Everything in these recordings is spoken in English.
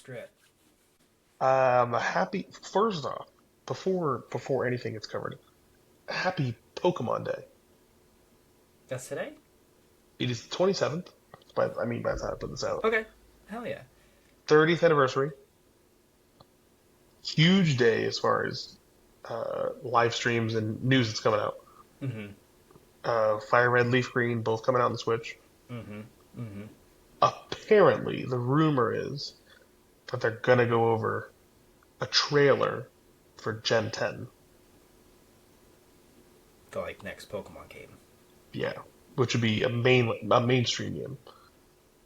script. Happy first off, before anything gets covered, happy Pokemon Day. That's today? It is the 27th. But I mean, by the time I put this out, Okay. Hell yeah. 30th anniversary. Huge day as far as live streams and news that's coming out. Mm-hmm. Fire Red, Leaf Green, both coming out on the Switch. Mm-hmm. Mm-hmm. Apparently, the rumor is that they're gonna go over a trailer for Gen 10. The like next Pokemon game. Yeah, which would be a mainstream game.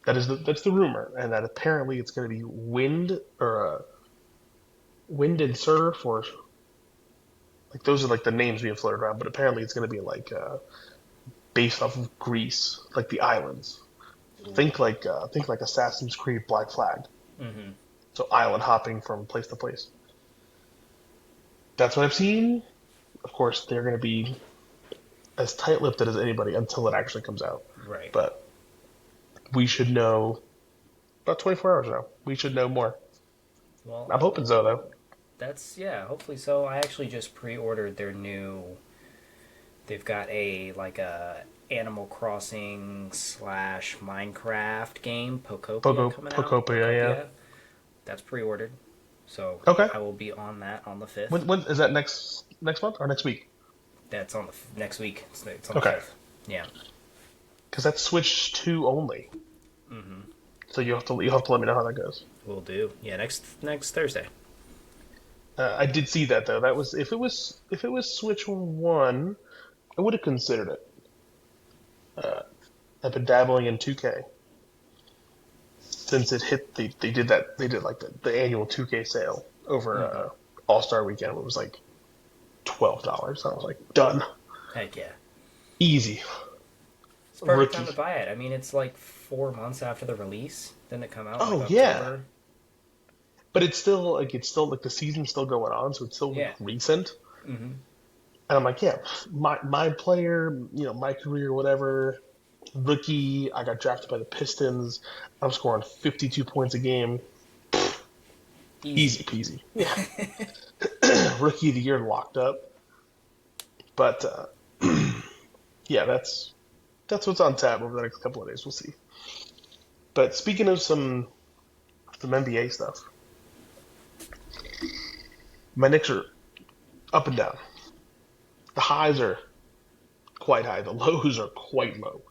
That's the rumor, and that apparently it's going to be wind and surf, or like those are like the names being floated around. But apparently it's going to be like based off of Greece, like the islands. Ooh. Think like Assassin's Creed Black Flag. Mm-hmm. So island hopping from place to place. That's what I've seen. Of course, they're going to be as tight-lipped as anybody until it actually comes out. Right. But we should know about 24 hours now. We should know more. Well, I'm hoping so, though. that's yeah. Hopefully so. I actually just pre-ordered their new. They've got a like a Animal Crossing slash Minecraft game, Pokopia, coming out. Pocopia, yeah. That's pre-ordered, so Okay. I will be on that on the fifth. When is that next month or next week? That's on the next week. It's on the Okay. fifth. Yeah. Because that's Switch 2 only. Mm-hmm. So you'll have to let me know how that goes. We'll do. Yeah, next Thursday. I did see that though. That was if it was Switch 1, I would have considered it. Uh, I've been dabbling in 2K since it hit. They did like the annual 2K sale over Mm-hmm. All Star Weekend. It was like $12. I was like, done, Heck yeah. easy, It's the perfect time to rookie. buy it. I mean, it's like 4 months after the release. Didn't it come out in like Oh yeah, October? but it's still like the season's still going on, so it's still like Yeah. recent. Mm-hmm. And I'm like, yeah, my player, my career, whatever, rookie. I got drafted by the Pistons. I'm scoring 52 points a game. Easy Easy. peasy. Yeah, rookie of the year locked up. But yeah, that's what's on tap over the next couple of days. We'll see. But speaking of some NBA stuff, my Knicks are up and down. The highs are quite high. The lows are quite low.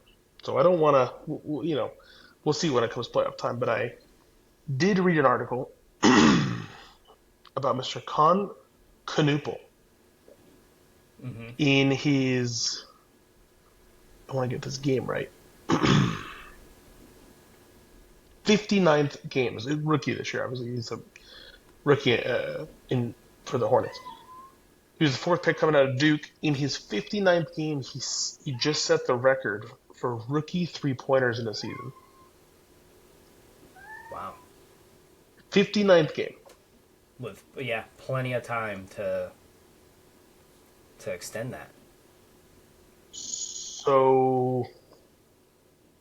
So I don't want to, we'll see when it comes playoff time. But I did read an article about Mr. Con Canoopel Mm-hmm. in his, I want to get this game right, 59th game. He's a rookie this year. Obviously, he's a rookie in for the Hornets. He was the fourth pick coming out of Duke. In his 59th game, he just set the record for rookie three-pointers in a season. Wow. 59th game. With yeah, plenty of time to extend that. So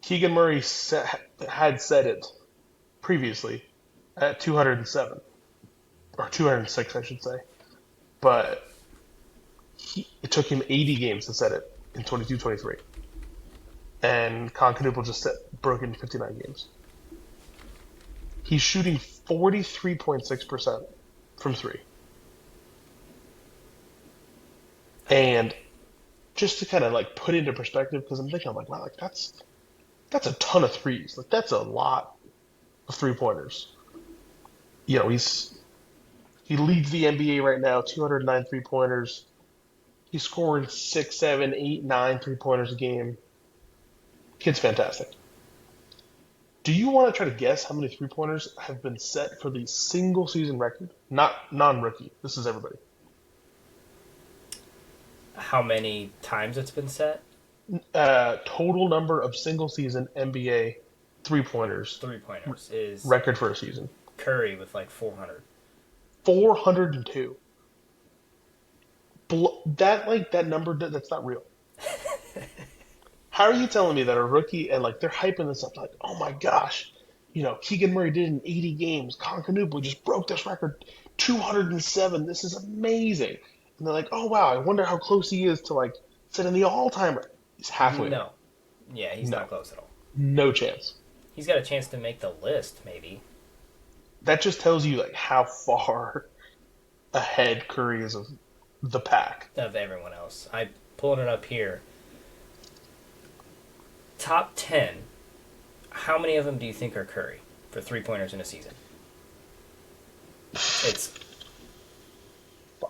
Keegan Murray had said it previously at 207 or 206, I should say, but it took him 80 games to set it in 22-23, and Concanople just broke into 59 games. He's shooting 43.6% from three, and just to kind of like put into perspective, because I'm like, wow, like that's a ton of threes. Like that's a lot of 3-pointers. He leads the NBA right now, 209 3-pointers. He's scoring 6, 7, 8, 9 3-pointers a game. Kid's fantastic. Do you want to try to guess how many 3-pointers have been set for the single season record? Not non-rookie. This is everybody. How many times it's been set? Total number of single season NBA 3-pointers 3-pointers is record for a season. Curry with like 400. 402. That number, that's not real. How are you telling me that a rookie, and like they're hyping this up like, oh my gosh, Keegan Murray did it in 80 games. Colin Knuble just broke this record, 207. This is amazing. And they're like, oh wow, I wonder how close he is to like setting the all-timer. He's halfway there. No. Yeah, he's No, not close at all. no chance. He's got a chance to make the list, maybe. That just tells you like how far ahead Curry is of the pack. Of everyone else. I pulling it up here. Top 10. How many of them do you think are Curry for 3-pointers in a season? It's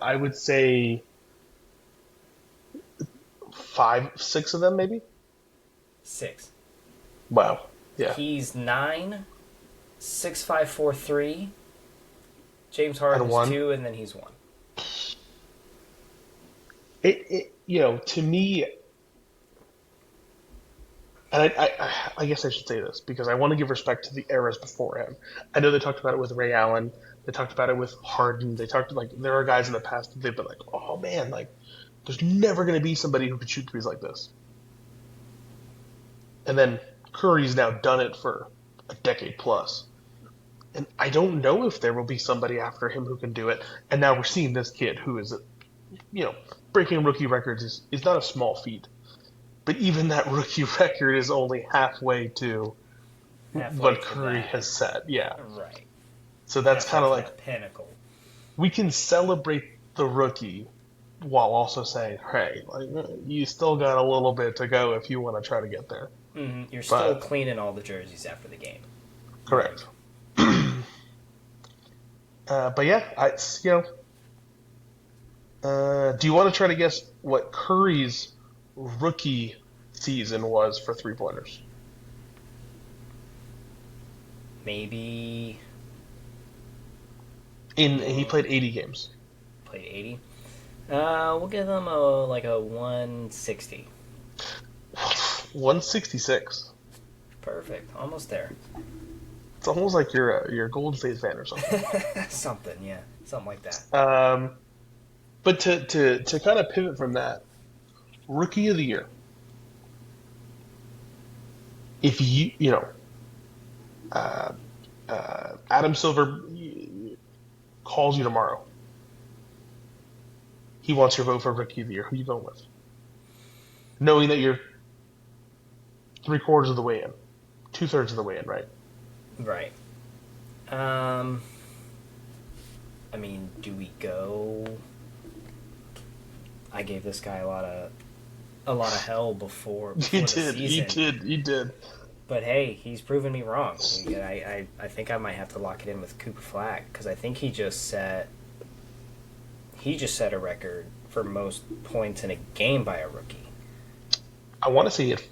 I would say five, six of them, maybe. 6. Wow. Yeah. He's 9, 6, 5, 4, 3. James And Harden's one. 2, and then he's 1. To me, and I guess I should say this because I want to give respect to the eras before him. I know they talked about it with Ray Allen. They talked about it with Harden. They talked like there are guys in the past that they've been like, oh man, like there's never going to be somebody who could shoot threes like this. And then Curry's now done it for a decade plus. And I don't know if there will be somebody after him who can do it. And now we're seeing this kid who is, breaking rookie records is not a small feat. But even that rookie record is only halfway to what Curry has set. Yeah. Right. So that's kind of like that pinnacle. we can celebrate the rookie while also saying, hey, like, you still got a little bit to go if you want to try to get there. Mm-hmm. You're still cleaning all the jerseys after the game. Correct. But yeah, do you want to try to guess what Curry's rookie season was for 3-pointers? Maybe He played 80 games. played 80. We'll give him a 160. 166. Perfect. Almost there. It's almost like you're a Golden State fan or something. Something, yeah. Something like that. But to kind of pivot from that, Rookie of the Year. If Adam Silver calls you tomorrow, he wants your vote for Rookie of the Year. Who are you going with? Knowing that you're 3/4 of the way in, 2/3 of the way in, right? Right. Do we go? I gave this guy a lot of hell before You the did. season. You did. But hey, he's proven me wrong. I think I might have to lock it in with Cooper Flagg because I think he just set a record for most points in a game by a rookie. I want to see it.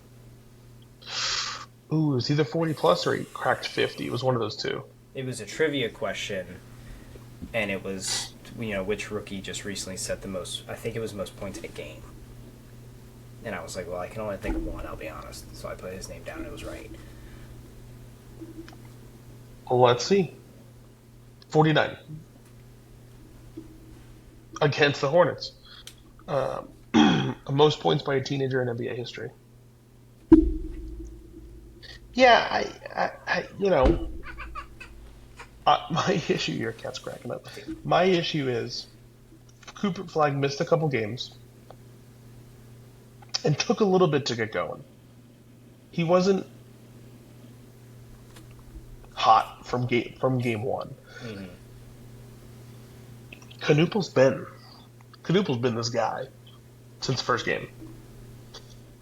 Ooh, it was either 40 plus or he cracked 50. It was one of those two. It was a trivia question, and it was, which rookie just recently set the most, I think it was most points in a game. And I was like, well, I can only think of one, I'll be honest. So I put his name down and it was right. Well, let's see. 49. Against the Hornets. Most points by a teenager in NBA history. Yeah, my issue, your cat's cracking up. My issue is Cooper Flagg missed a couple games and took a little bit to get going. He wasn't hot from game one. Mm-hmm. Knuple's been this guy since the first game.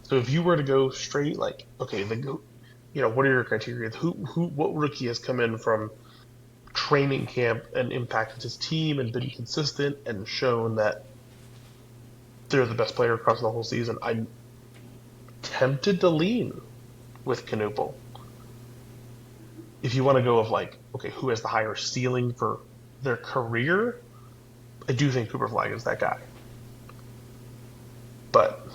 So if you were to go straight, like, okay, what are your criteria? What rookie has come in from training camp and impacted his team and been consistent and shown that they're the best player across the whole season? I'm tempted to lean with Knuble. If you want to go of like, okay, who has the higher ceiling for their career, I do think Cooper Flagg is that guy. But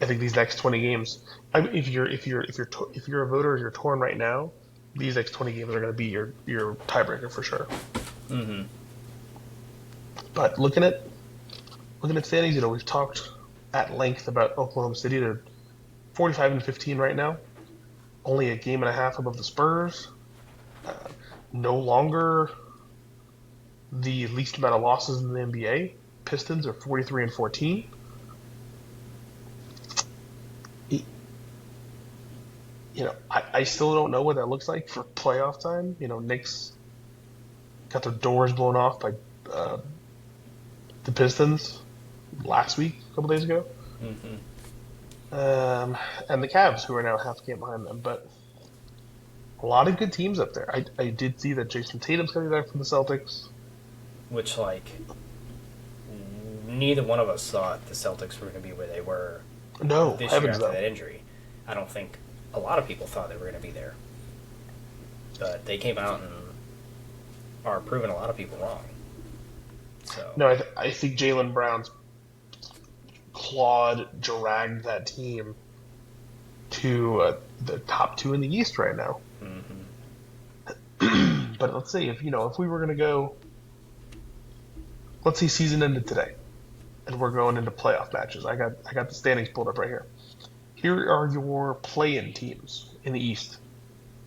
I think these next 20 games, if you're a voter, you're torn right now, these next 20 games are going to be your tiebreaker for sure. Mm-hmm. But looking at standings, we've talked at length about Oklahoma City. They're 45-15 right now. only a game and a half above the Spurs. Uh, no longer the least amount of losses in the NBA. Pistons are 43 and 14. I still don't know what that looks like for playoff time. Knicks got their doors blown off by uh, the Pistons last week, a couple days ago, Hmm. and the Cavs, who are now half a game behind them. But a lot of good teams up there. I did see that Jason Tatum's coming back from the Celtics. Which, like, neither one of us thought the Celtics were going to be where they were No, this year heavens after no. that injury. I don't think a lot of people thought they were going to be there. But they came out and are proving a lot of people wrong. So, No, I think Jaylen Brown's clawed, dragged that team to the top two in the East right now. hmm. But let's see if we were going to go, let's say season ended today, and we're going into playoff matches. I got the standings pulled up right here. Here are your play-in teams in the East: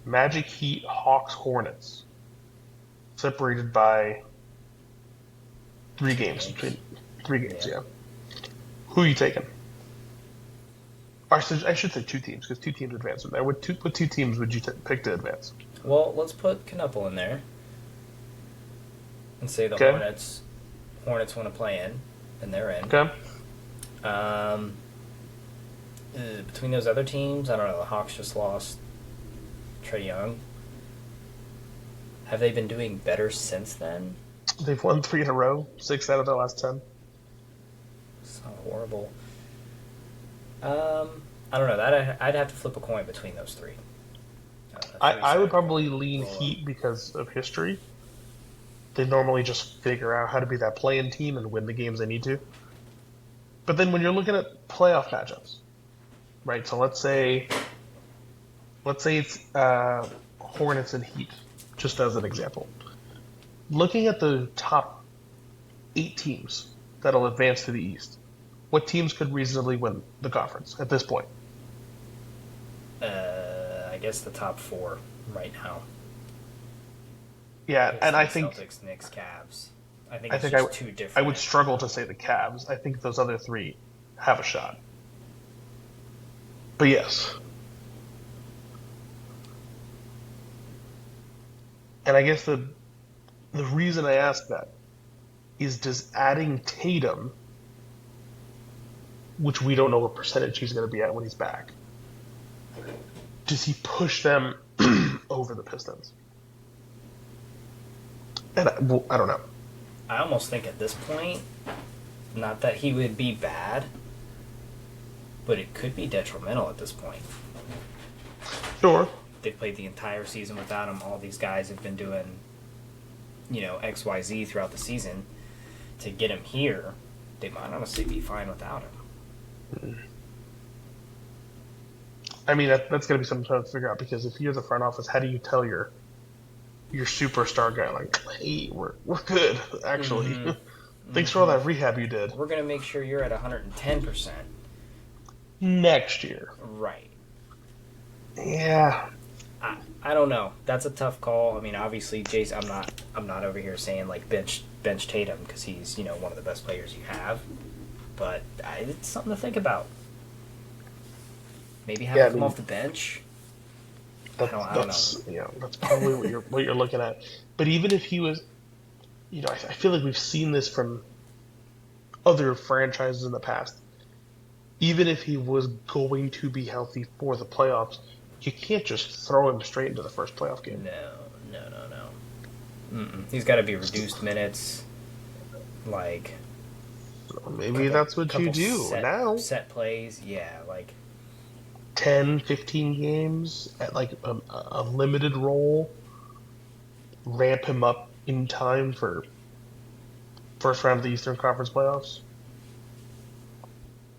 Magic, Heat, Hawks, Hornets, separated by three Two games games. between three games. Yeah. Yeah, who are you taking? Or I should say two teams because two teams advance from there. What two teams would you pick to advance? Well, let's put Knuckle in there and say the Okay. Hornets want to play in, and they're in. Okay. Um, between those other teams, I don't know. The Hawks just lost Trey Young. Have they been doing better since then? They've won three in a row, 6 out of their last 10. It's not horrible. I don't know. That I'd have to flip a coin between those three. I would Three-side probably lean roll up. Heat because of history. They normally just figure out how to be that play-in team and win the games they need to. But then when you're looking at playoff matchups, right? So let's say it's Hornets and Heat, just as an example. Looking at the top 8 teams that'll advance to the East, what teams could reasonably win the conference at this point? I guess the top four right now. Yeah, and I Pistons, think Celtics, Knicks, Cavs. I think I it's think just too I would different. struggle to say the Cavs. I think those other three have a shot. But yes, and I guess the reason I ask that is does adding Tatum, which we don't know what percentage he's going to be at when he's back, does he push them over the Pistons? And I don't know. I almost think at this point, not that he would be bad, but it could be detrimental at this point. Sure. They played the entire season without him. All these guys have been doing, XYZ throughout the season. To get him here, they might honestly be fine without him. I mean that's going to be something to figure out because if you're the front office, how do you tell your superstar guy like, hey, we're good actually. Mm-hmm. Thanks for all that rehab you did. We're going to make sure you're at 110%. Next year. Right. Yeah. I don't know. That's a tough call. I mean, obviously, Jace. I'm not over here saying like bench Tatum because he's one of the best players you have. But it's something to think about. Maybe have Yeah, him come off the bench. I don't That's know. that's probably what you're looking at. But even if he was, I feel like we've seen this from other franchises in the past. Even if he was going to be healthy for the playoffs, you can't just throw him straight into the first playoff game. No. He's got to be reduced minutes, like So maybe that's what you do now. set plays. Yeah, like 10, 15 games at like a limited role. Ramp him up in time for first round of the Eastern Conference playoffs.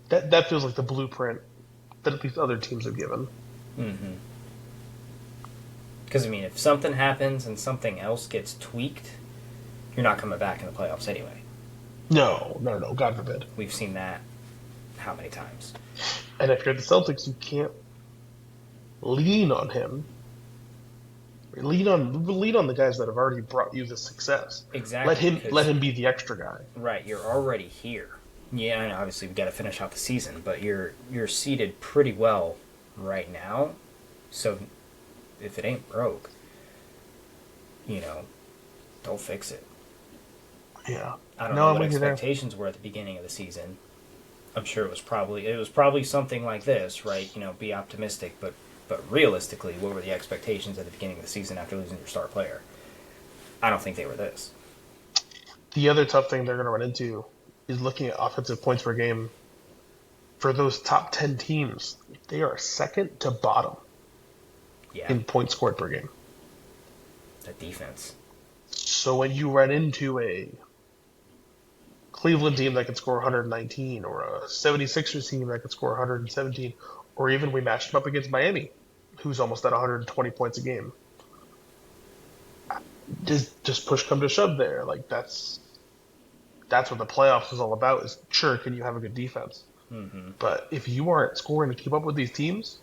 That feels like the blueprint that at least other teams have given. because I mean, if something happens and something else gets tweaked, you're not coming back in the playoffs anyway. No, God forbid. We've seen that how many times? And if you're the Celtics, you can't lean on him. Lean on the guys that have already brought you the success. Let Exactly, him let because him be the extra guy. right, you're already here. Yeah, and obviously we got to finish out the season, but you're seated pretty well right now. So if it ain't broke, you know, don't fix it. Yeah. I don't No, know I'm what with you there. expectations were at the beginning of the season. I'm sure it was probably something like this, right? Be optimistic, but realistically, what were the expectations at the beginning of the season after losing your star player? I don't think they were this. The other tough thing they're going to run into is looking at offensive points per game for those top 10 teams. They are second to bottom Yeah, in points scored per game. that defense. So when you run into a Cleveland team that can score 119 or a 76ers team that can score 117, or even we matched them up against Miami, who's almost at 120 points a game. Just push come to shove there. Like that's what the playoffs is all about. Is sure, can you have a good defense? Mm-hmm. But if you aren't scoring to keep up with these teams,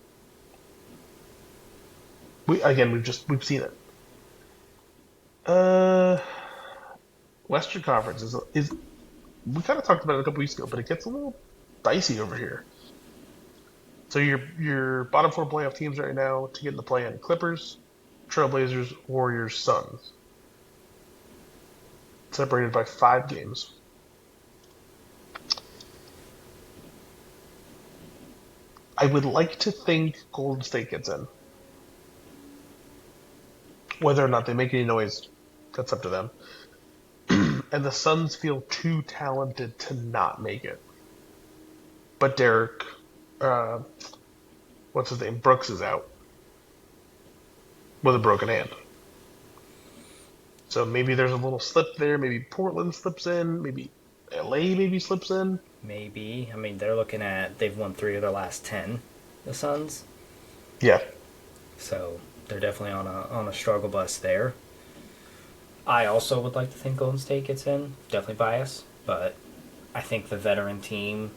we've seen it. Uh, Western Conference is we kind of talked about it a couple weeks ago, but it gets a little dicey over here. So your bottom four playoff teams right now to get in the play-in: Clippers, Trailblazers, Warriors, Suns, separated by 5 games. I would like to think Golden State gets in. Whether or not they make any noise, that's up to them. And the Suns feel too talented to not make it. But Derek, uh, what's his name, Brooks is out with a broken hand. So maybe there's a little slip there. Maybe Portland slips in. Maybe LA maybe slips in. Maybe. I mean, they've won 3 of their last 10, the Suns. Yeah, So they're definitely on a struggle bus there. I also would like to think Golden State gets in. Definitely bias, but I think the veteran team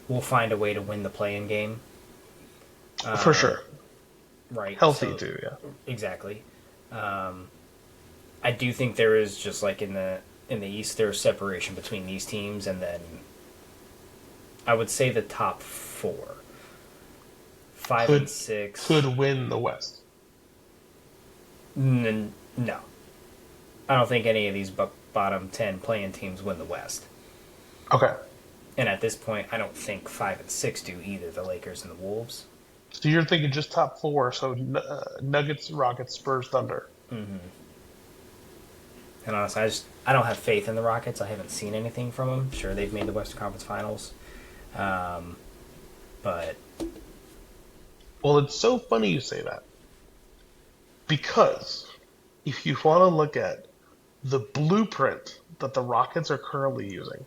will find a way to win the play-in game. for sure. Right. Healthy So too. Yeah, exactly. I do think there is just like in the East, there's separation between these teams, and then I would say the top four, five and could six. could win the West. No, I don't think any of these bottom 10 playing teams win the West. Okay, And at this point, I don't think 5 and 6 do either. The Lakers and the Wolves. so you're thinking just top four. So Nuggets, Rockets, Spurs, Thunder. And honestly, I don't have faith in the Rockets. I haven't seen anything from them. Sure, they've made the Western Conference Finals, but Well, it's so funny you say that because if you want to look at the blueprint that the Rockets are currently using,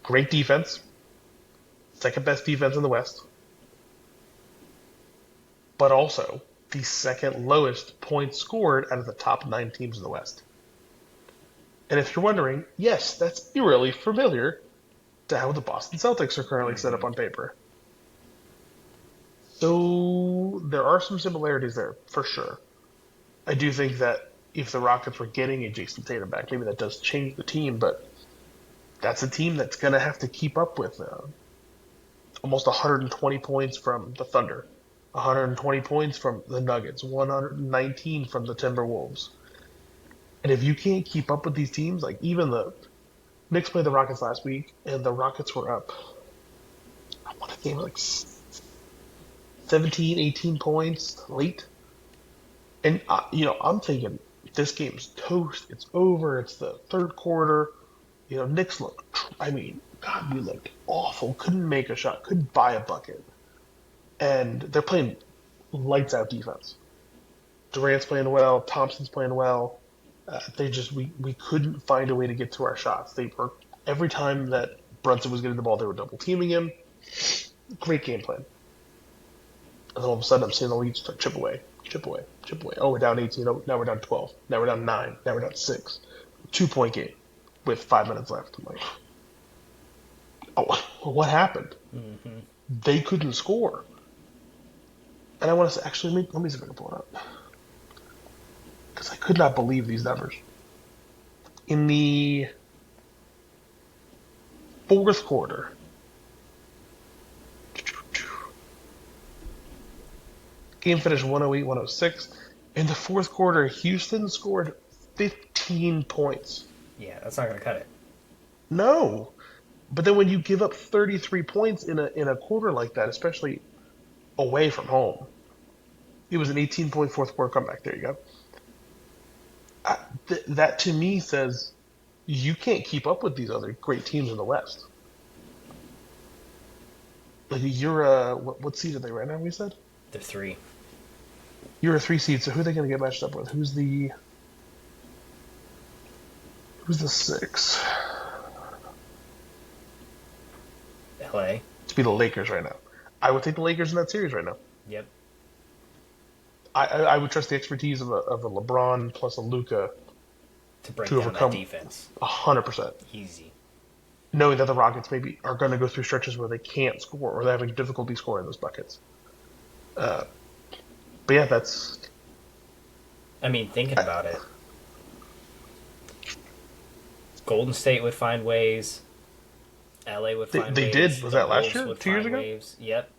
great defense, second best defense in the West, but also the second lowest points scored out of the top 9 teams in the West. And if you're wondering, yes, that's eerily familiar to how the Boston Celtics are currently set up on paper. So there are some similarities there, for sure. I do think that if the Rockets were getting a Jason Tatum back, maybe that does change the team, but that's a team that's going to have to keep up with almost 120 points from the Thunder, 120 points from the Nuggets, 119 from the Timberwolves. And if you can't keep up with these teams, like even the Knicks played the Rockets last week, and the Rockets were up, I want to say like 17, 18 points late. And, I'm thinking this game's toast. It's over. It's the third quarter. Knicks God, we looked awful. Couldn't make a shot. Couldn't buy a bucket. And they're playing lights out defense. Durant's playing well. Thompson's playing well. We couldn't find a way to get to our shots. They were every time that Brunson was getting the ball, they were double teaming him. Great game plan. And then all of a sudden, I'm seeing the lead start chip away, chip away, chip away. Oh, we're down 18. Oh, now we're down 12. Now we're down 9. Now we're down 6. 2-point game with 5 minutes left. I'm like, oh, what happened? They couldn't score. And I want to say, actually, let me see if I can pull it up. Because I could not believe these numbers. In the fourth quarter, game finished 108-106. In the fourth quarter, Houston scored 15 points. Yeah, that's not going to cut it. No. But then when you give up 33 points in a quarter like that, especially away from home, it was an 18-point fourth quarter comeback. There you go. That to me says you can't keep up with these other great teams in the West. Like you're what seed are they right now? We said The three. you're a 3 seed. So who are they going to get matched up with? Who's the 6? LA. To be the Lakers right now. I would take the Lakers in that series right now. Yep. I would trust the expertise of a LeBron plus a Luca To break to down that overcome defense. 100%. Easy. Knowing that the Rockets maybe are going to go through stretches where they can't score or they're having difficulty scoring those buckets. But yeah, that's I mean, thinking about it, Golden State would find ways. LA would find they ways. did. Was The that last Wolves year? would 2 years find ago? ways. Yep.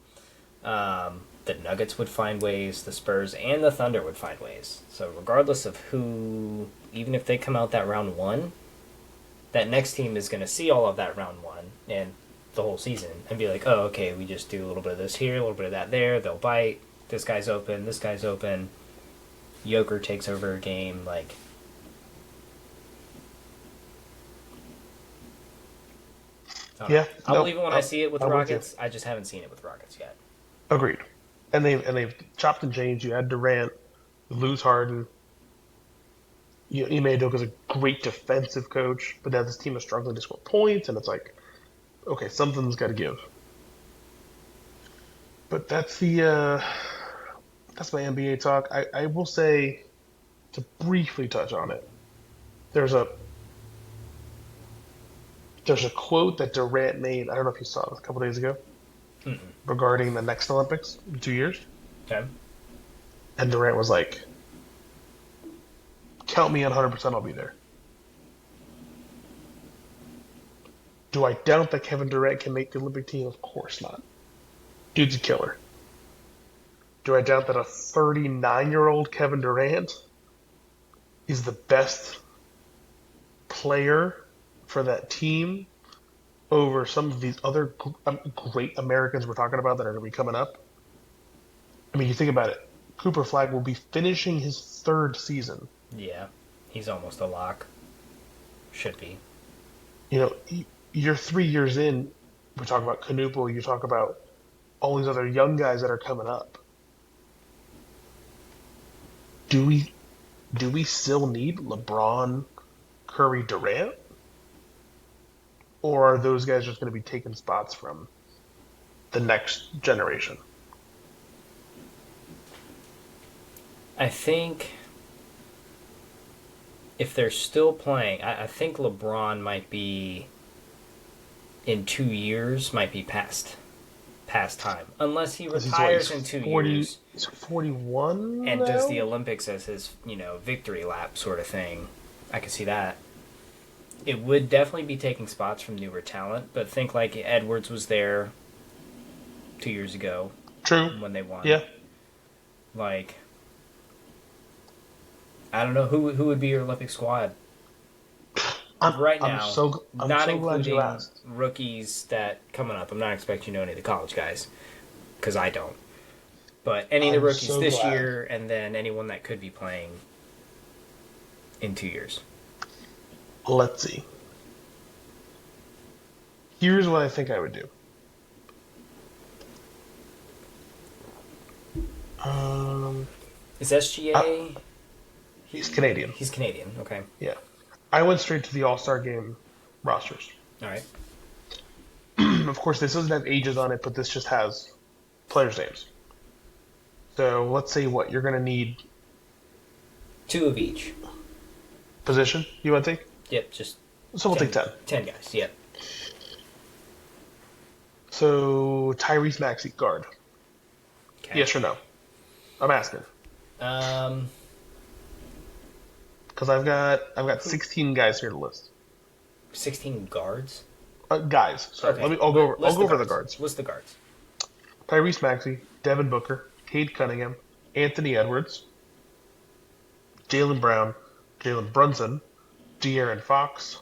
The Nuggets would find ways. The Spurs and the Thunder would find ways. So regardless of who, even if they come out that round one, that next team is going to see all of that round one and the whole season and be like, oh, okay, we just do a little bit of this here, a little bit of that there. They'll bite. This guy's open. This guy's open. Joker takes over a game. Like, I don't know. Yeah. I'll No, believe it when I see it with the I'm with you. Rockets. I just haven't seen it with the Rockets yet. Agreed. And they've chopped and changed. You had Durant, you lose Harden. Ime Udoka's a great defensive coach, but now this team is struggling to score points, and it's like, okay, something's got to give. But that's my NBA talk. I will say to briefly touch on it. There's a there's a quote that Durant made. I don't know if you saw it a couple days ago Mm-mm. regarding the next Olympics in 2 years, Okay. and Durant was like, "Count me in 100%. I'll be there." Do I doubt that Kevin Durant can make the Olympic team? Of course not. Dude's a killer. Do I doubt that a 39-year-old Kevin Durant is the best player for that team over some of these other great Americans we're talking about that are going to be coming up? I mean, you think about it. Cooper Flagg will be finishing his 3rd season. Yeah. He's almost a lock. Should be. You know, you're 3 years in. We talk about Canupo. You talk about all these other young guys that are coming up. Do we still need LeBron, Curry, Durant? Or are those guys just going to be taking spots from the next generation? I think if they're still playing, I think LeBron might be in 2 years, might be past time. Unless he retires in 2 years He's 41 and now? does the Olympics as his, victory lap sort of thing. I could see that. It would definitely be taking spots from newer talent, but think like Edwards was there 2 years ago True. when they won. Yeah. Like, I don't know who would be your Olympic squad right now. I'm so not glad including you asked. rookies that coming up. I'm not expecting you to know any of the college guys because I don't. But any of the I'm rookies so this glad. year, and then anyone that could be playing in 2 years. Let's see. Here's what I think I would do. Is SGA? He's Canadian. He's Canadian. Okay. Yeah. I went straight to the All-Star game rosters. All right. Of course, this doesn't have ages on it, but this just has players' names. So let's say what you're going to need 2 of each. position. You want to take? Yep. Just So we'll take 10. 10 guys. Yep. So Tyrese Maxey, guard. Okay. Yes or no? I'm asking Um, because I've got 16 guys here to list. 16 guards. Guys, sorry. Okay, I'll list go the over the guards. guards. List the guards. Tyrese Maxey, Devin Booker, Cade Cunningham, Anthony Edwards, Jalen Brown, Jalen Brunson, De'Aaron Fox,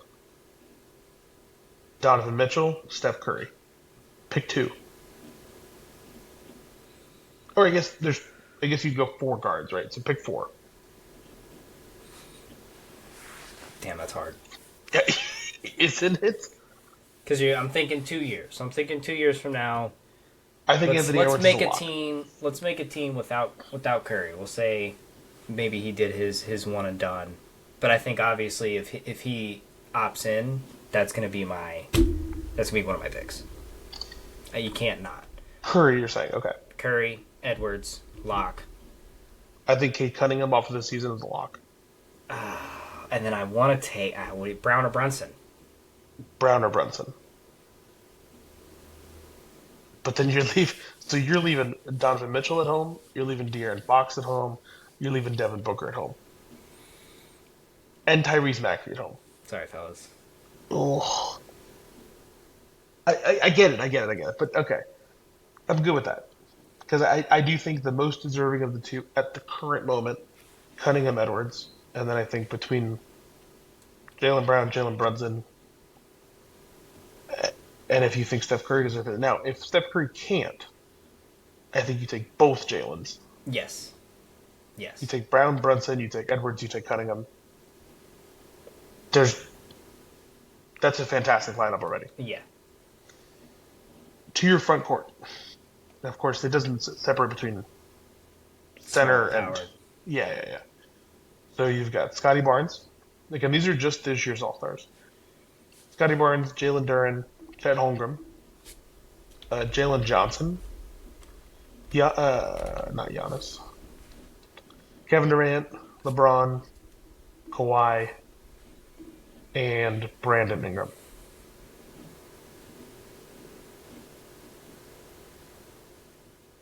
Donovan Mitchell, Steph Curry. Pick two. Or I guess you'd go four guards, right? So pick four. Damn, that's hard. Yeah, isn't it? Because I'm thinking 2 years. I'm thinking 2 years from now. I think Let's Anthony let's Edwards is a make a lock. team. Let's make a team without Curry. We'll say maybe he did his one and done. But I think obviously if he opts in, that's gonna be one of my picks. You can't not. Curry, you're saying? Okay. Curry, Edwards, lock, I think Cade Cunningham off of this season is a lock. and then I want to take Brown or Brunson. Brown or Brunson. But then you're leaving Donovan Mitchell at home. You're leaving De'Aaron Fox at home. You're leaving Devin Booker at home, and Tyrese Maxey at home. Sorry, fellas. Oh, I get it. I get it. But okay, I'm good with that because I do think the most deserving of the two at the current moment, Cunningham Edwards, and then I think between Jalen Brown, Jalen Brunson, and if you think Steph Curry deserves it. Now, if Steph Curry can't, I think you take both Jalen's. Yes. Yes. You take Brown, Brunson, you take Edwards, you take Cunningham. That's a fantastic lineup already. Yeah. To your front court. Now, of course, it doesn't separate between center and yeah. So you've got Scotty Barnes. Again, these are just this year's All Stars. Scotty Barnes, Jalen Duren, Chet Holmgren, Jalen Johnson, not Giannis, Kevin Durant, LeBron, Kawhi, and Brandon Ingram.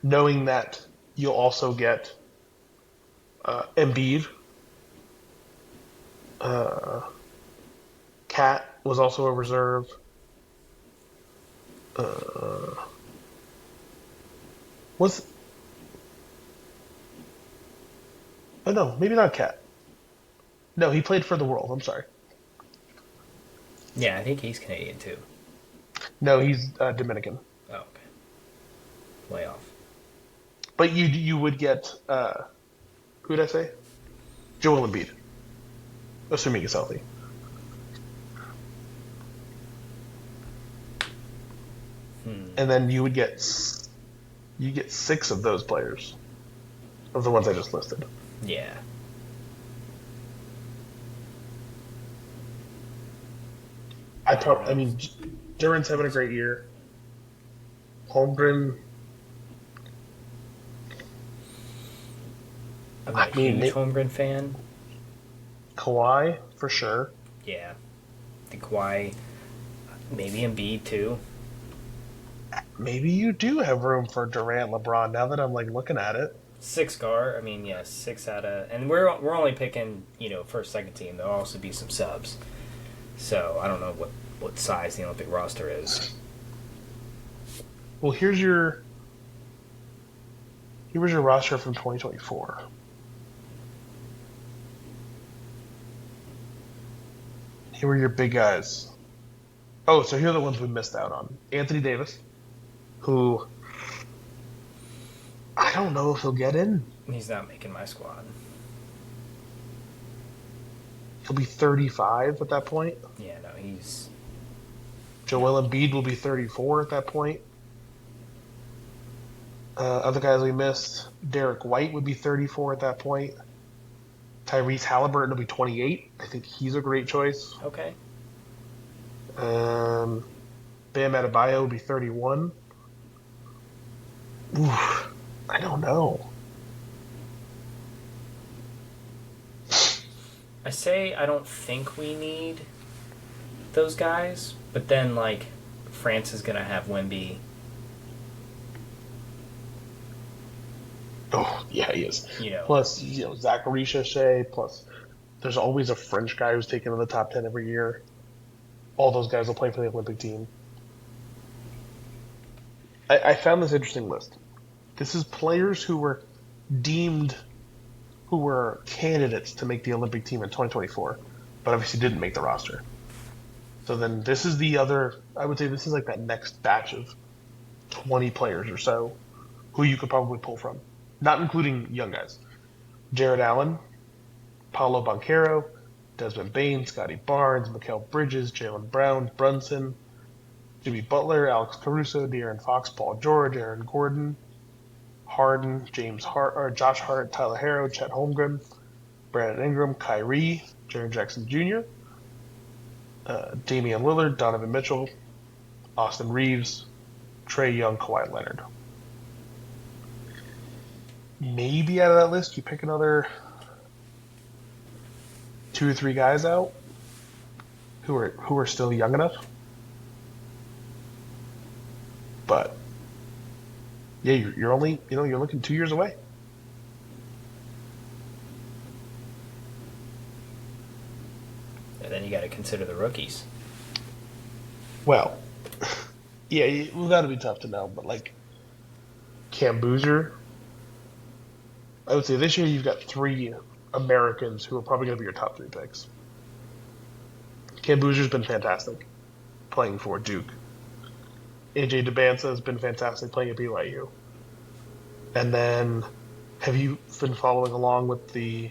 Knowing that you'll also get Embiid. Cat was also a reserve. Was oh no, maybe not Cat. No, he played for the World. I'm sorry. Yeah, I think he's Canadian too. No, he's Dominican. Oh, okay. Way off. But you would get who did I say? Joel Embiid, assuming he's healthy. And then you get 6 of those players, of the ones I just listed. Yeah. I mean, Duran's having a great year. Holmgren. I'm not a huge Holmgren fan. Kawhi, for sure. Yeah. I think Kawhi, maybe Embiid too. Maybe you do have room for Durant, LeBron. Now that I'm looking at it, 6 guard. I mean, yeah, 6 out of, and we're only picking first, second team. There'll also be some subs. So I don't know what size the Olympic roster is. well, here's your roster from 2024. Here were your big guys. Oh, so here are the ones we missed out on. Anthony Davis, who I don't know if he'll get in. He's not making my squad. He'll be 35 at that point. Yeah, no, he's. Joel Embiid will be 34 at that point. Other guys we missed, Derek White would be 34 at that point. Tyrese Halliburton will be 28. I think he's a great choice. Okay. Bam Adebayo will be 31. Oof, I don't know. I say I don't think we need those guys, but then France is gonna have Wemby. Oh, yeah, he is. You know, Plus, Zachary Shea. Plus, there's always a French guy who's taken in the top 10 every year. All those guys will play for the Olympic team. I found this interesting list. This is players who were deemed who were candidates to make the Olympic team in 2024, but obviously didn't make the roster. So then this is the other. I would say this is like that next batch of 20 players or so who you could probably pull from, not including young guys. Jared Allen, Paulo Banchero, Desmond Bain, Scotty Barnes, Mikal Bridges, Jalen Brown, Brunson, Jimmy Butler, Alex Caruso, De'Aaron Fox, Paul George, Aaron Gordon, Harden, Josh Hart, Tyler Harrow, Chet Holmgren, Brandon Ingram, Kyrie, Jaren Jackson Jr., Damian Lillard, Donovan Mitchell, Austin Reeves, Trae Young, Kawhi Leonard. Maybe out of that list, you pick another 2 or 3 guys out who are still young enough. But yeah, you're only you're looking 2 years away. and then you got to consider the rookies. Well, yeah, that'll be tough to know. But like Cam Boozer, I would say this year you've got 3 Americans who are probably going to be your top 3 picks. Cam Boozer's been fantastic playing for Duke. AJ DeBanza has been fantastic playing at BYU. And then, have you been following along with the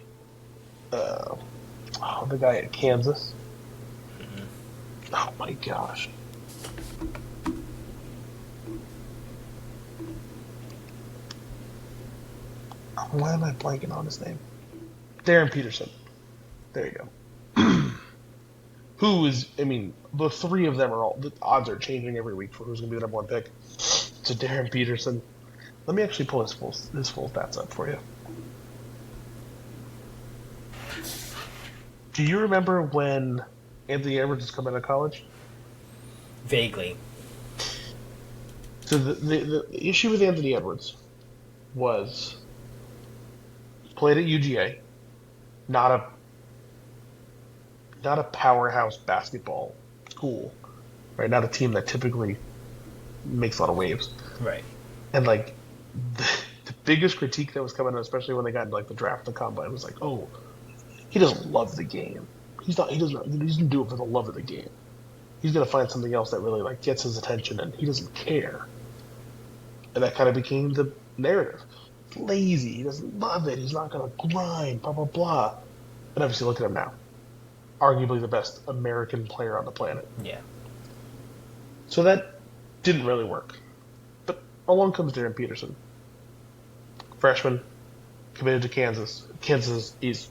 guy at Kansas? Oh my gosh. Why am I blanking on his name? Darren Peterson. There you go. Who is, I mean, the 3 of them are all, the odds are changing every week for who's going to be the #1 pick. So Darren Peterson. Let me actually pull his full stats up for you. Do you remember when Anthony Edwards was coming out of college? Vaguely. So the issue with Anthony Edwards was he played at UGA, not a powerhouse basketball school, right? Not a team that typically makes a lot of waves. Right. And like the biggest critique that was coming out, especially when they got like the draft, the combine, was like, oh, he doesn't love the game. He doesn't do it for the love of the game. He's gonna find something else that really like gets his attention, and he doesn't care. And that kind of became the narrative. He's lazy. He doesn't love it. He's not gonna grind. Blah blah blah. And obviously, look at him now. Arguably the best American player on the planet. Yeah. So that didn't really work. But along comes Darren Peterson. Freshman, committed to Kansas. Kansas is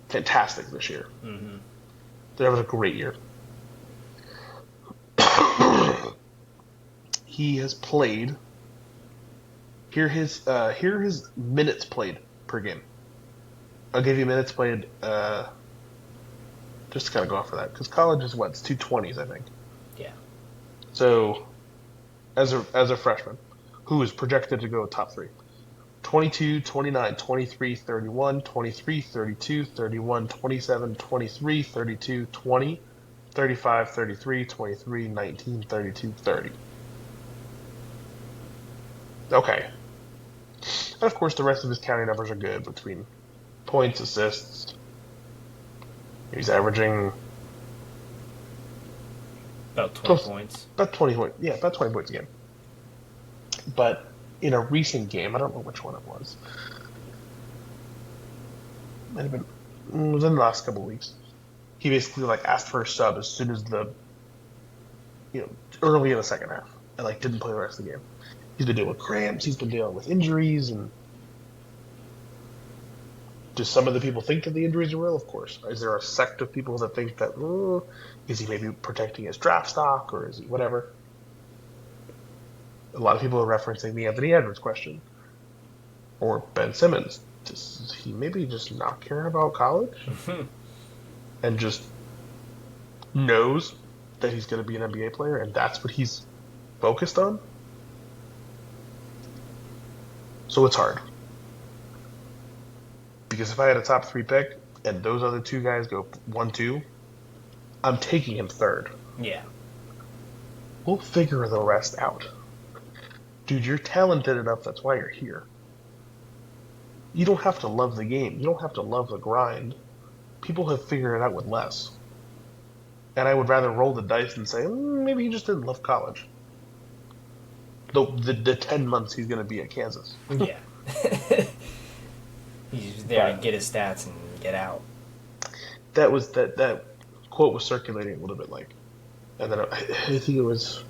fantastic this year. Mm-hmm. They're having a great year. He has played. Here his minutes played per game. I'll give you minutes played. Just to kind of go off of that, because college is what, it's 220s, I think. Yeah. So, as a freshman, who is projected to go top 3, 22, 29, 23, 31, 23, 32, 31, 27, 23, 32, 20, 35, 33, 23, 19, 32, 30. Okay. And of course, the rest of his counting numbers are good between points, assists. He's averaging about 20 points. About 20 points. Yeah, about 20 points a game. But in a recent game, I don't know which one it was. Might have been within the last couple of weeks. He basically like asked for a sub as soon as early in the second half, and like didn't play the rest of the game. He's been dealing with cramps. He's been dealing with injuries, and do some of the people think that the injuries are real? Of course. Is there a sect of people that think that is he maybe protecting his draft stock, or is he whatever? A lot of people are referencing the Anthony Edwards question, or Ben Simmons. Does he maybe just not care about college, and just knows that he's going to be an NBA player, and that's what he's focused on? So it's hard. Because if I had a top three pick and those other two guys go 1-2, I'm taking him third. Yeah. We'll figure the rest out. Dude, you're talented enough. That's why you're here. You don't have to love the game. You don't have to love the grind. People have figured it out with less. And I would rather roll the dice and say, maybe he just didn't love college. The 10 months he's going to be at Kansas. Yeah. He's there to But get his stats and get out. that quote was circulating a little bit like. And then I think it was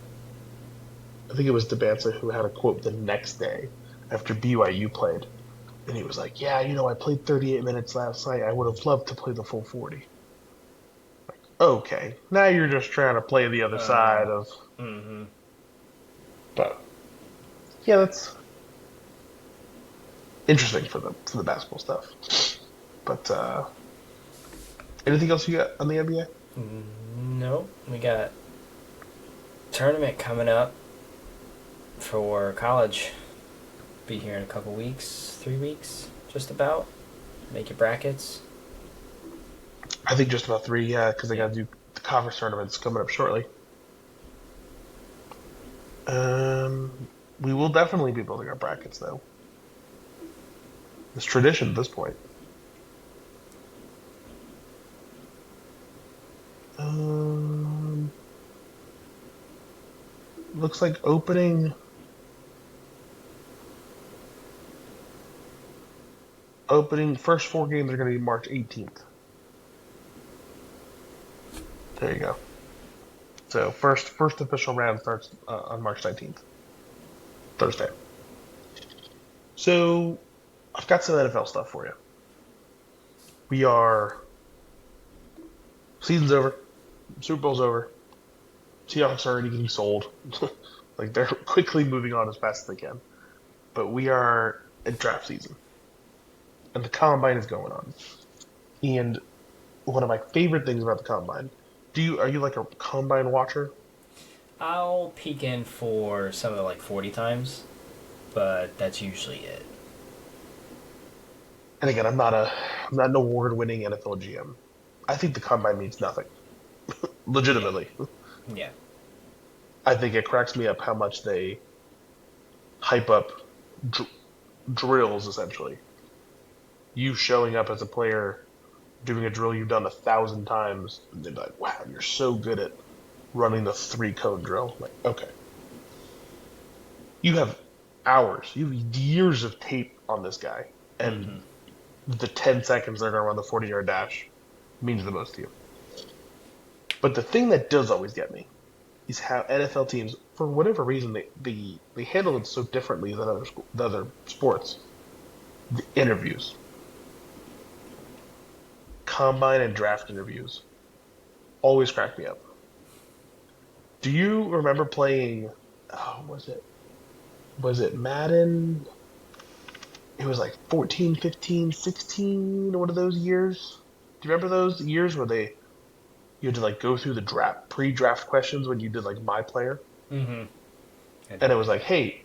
Debanza who had a quote the next day after BYU played. And he was like, yeah, I played 38 minutes last night. I would have loved to play the full 40. Okay, now you're just trying to play the other side of. Mm-hmm. But yeah, that's interesting for the basketball stuff. But anything else you got on the NBA? Nope. We got tournament coming up for college. Be here in a couple weeks, 3 weeks, just about. Make your brackets. I think just about three, yeah, because they got to do the conference tournaments coming up shortly. Um, we will definitely be building our brackets, though. It's tradition at this point. Um, looks like opening first four games are going to be March 18th. There you go. So first official round starts on March 19th, Thursday. So I've got some NFL stuff for you. We are season's over, Super Bowl's over. Seahawks are already getting sold. Like they're quickly moving on as fast as they can. But we are in draft season, and the combine is going on. And one of my favorite things about the combine. Are you like a combine watcher? I'll peek in for some of the 40 times, but that's usually it. And again, I'm not an award-winning NFL GM. I think the combine means nothing. Yeah. Legitimately, Yeah. I think it cracks me up how much they hype up dr- drills. Essentially, you showing up as a player, doing a drill you've done 1,000 times, and they're like, "Wow, you're so good at running the three-cone drill." Like, okay, you have hours, you have years of tape on this guy, and Mm-hmm. the 10 seconds they're going to run the 40-yard dash means the most to you. But the thing that does always get me is how NFL teams, for whatever reason, they handle it so differently than other sports. The interviews, combine and draft interviews, always crack me up. Do you remember playing? Oh, was it Madden? It was like 14, 15, 16. One of those years. Do you remember those years where you had to go through the pre-draft questions when you did my player, Mm-hmm. I and do. it was like, hey,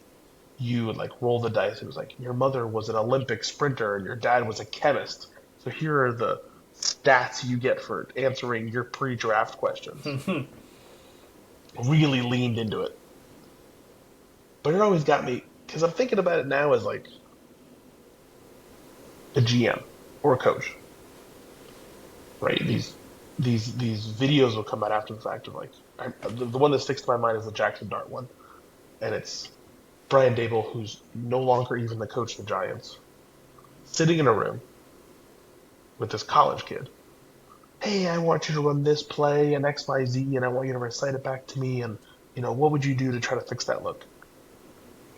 you would roll the dice. It was like your mother was an Olympic sprinter and your dad was a chemist. So here are the stats you get for answering your pre-draft questions. Really leaned into it, but it always got me because I'm thinking about it now as a GM or a coach, right? These videos will come out after the fact of the one that sticks to my mind is the Jackson Dart one, and it's Brian Dable, who's no longer even the coach of the Giants, sitting in a room with this college kid. Hey, I want you to run this play and X, Y, Z, and I want you to recite it back to me. And what would you do to try to fix that look?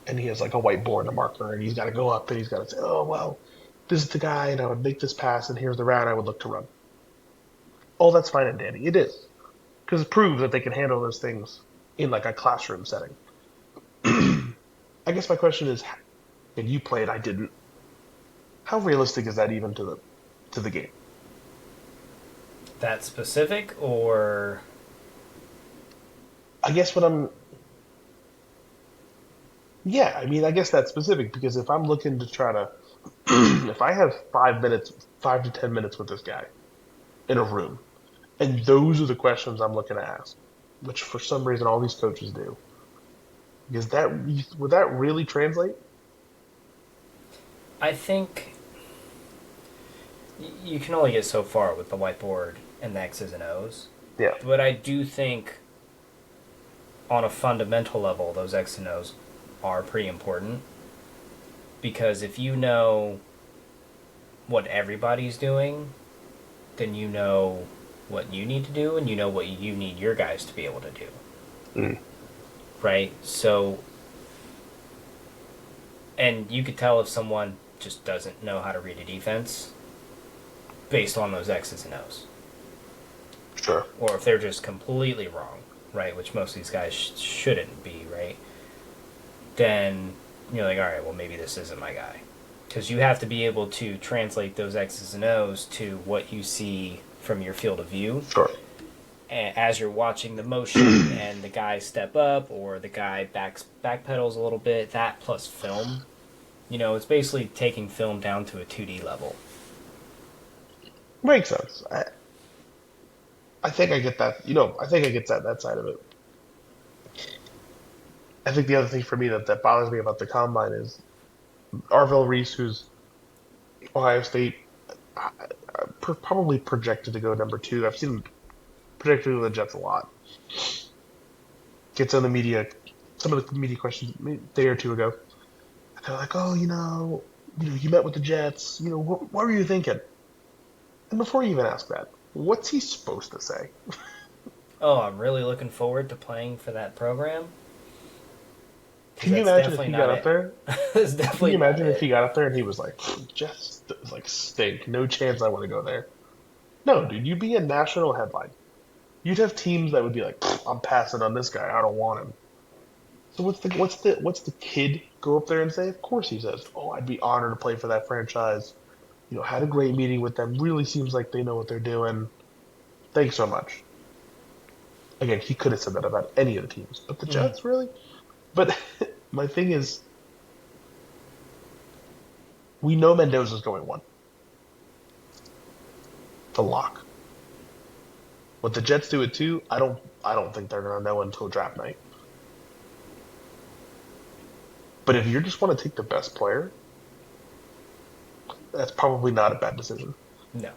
And he has a whiteboard and a marker, and he's got to go up and he's got to say, oh well, this is the guy, and I would make this pass, and here's the route I would look to run. Oh, that's fine and dandy. It is because it proves that they can handle those things in a classroom setting. I guess my question is, and you played, I didn't. How realistic is that even to the game? That specific, or I guess what I'm. Yeah, I mean, I guess that's specific because if I'm looking to try to, if I have 5 minutes, 5 to 10 minutes with this guy in a room, and those are the questions I'm looking to ask, which for some reason all these coaches do, is that would that really translate? I think you can only get so far with the whiteboard and the X's and O's. Yeah, But I do think, on a fundamental level, those X and O's are pretty important. Because if you know what everybody's doing, then you know what you need to do, and you know what you need your guys to be able to do. mm, Right? So, and you could tell if someone just doesn't know how to read a defense based on those X's and O's. sure. Or if they're just completely wrong, right? Which most of these guys shouldn't be, right? Then you're like, all right, well, maybe this isn't my guy. Because you have to be able to translate those X's and O's to what you see from your field of view. Sure. And as you're watching the motion and the guy step up or the guy backpedals a little bit, that plus film. It's basically taking film down to a 2D level. Makes sense. I think I get that. I think I get that side of it. I think the other thing for me that bothers me about the combine is Arvell Reese, who's Ohio State, probably projected to go number two. I've seen him projected to the Jets a lot. Gets on the media, some of the media questions a day or two ago. They're like, oh, you met with the Jets. What were you thinking? And before you even ask that, what's he supposed to say? Oh, I'm really looking forward to playing for that program. Because Can you that's imagine if definitely he not got up it. there? That's Can definitely you not imagine if it. he got up there and he was like, Jets like stink. No chance I want to go there. No, dude, you'd be a national headline. You'd have teams that would be like, I'm passing on this guy. I don't want him. So what's the kid go up there and say? Of course he says, "Oh, I'd be honored to play for that franchise. Had a great meeting with them. Really seems like they know what they're doing. Thanks so much." Again, he could have said that about any of the teams, but the Mm. Jets really. But my thing is, we know Mendoza's going one. It's a lock. What the Jets do at two, I don't think they're gonna know until draft night. But if you just want to take the best player, that's probably not a bad decision. No,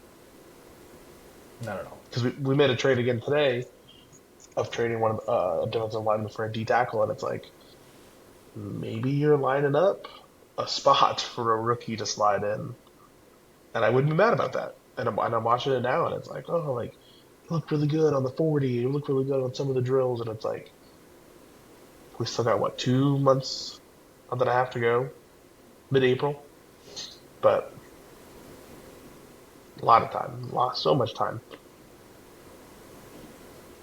not at all. Because we made a trade again today of trading one of a defensive lineman for a D tackle, and it's like maybe you're lining up a spot for a rookie to slide in, and I wouldn't be mad about that. And I'm watching it now, and it's like, oh, like you looked really good on the 40, you looked really good on some of the drills, and it's like we still got what 2 months, month and a half to go, mid-April, but a lot of time, lost so much time.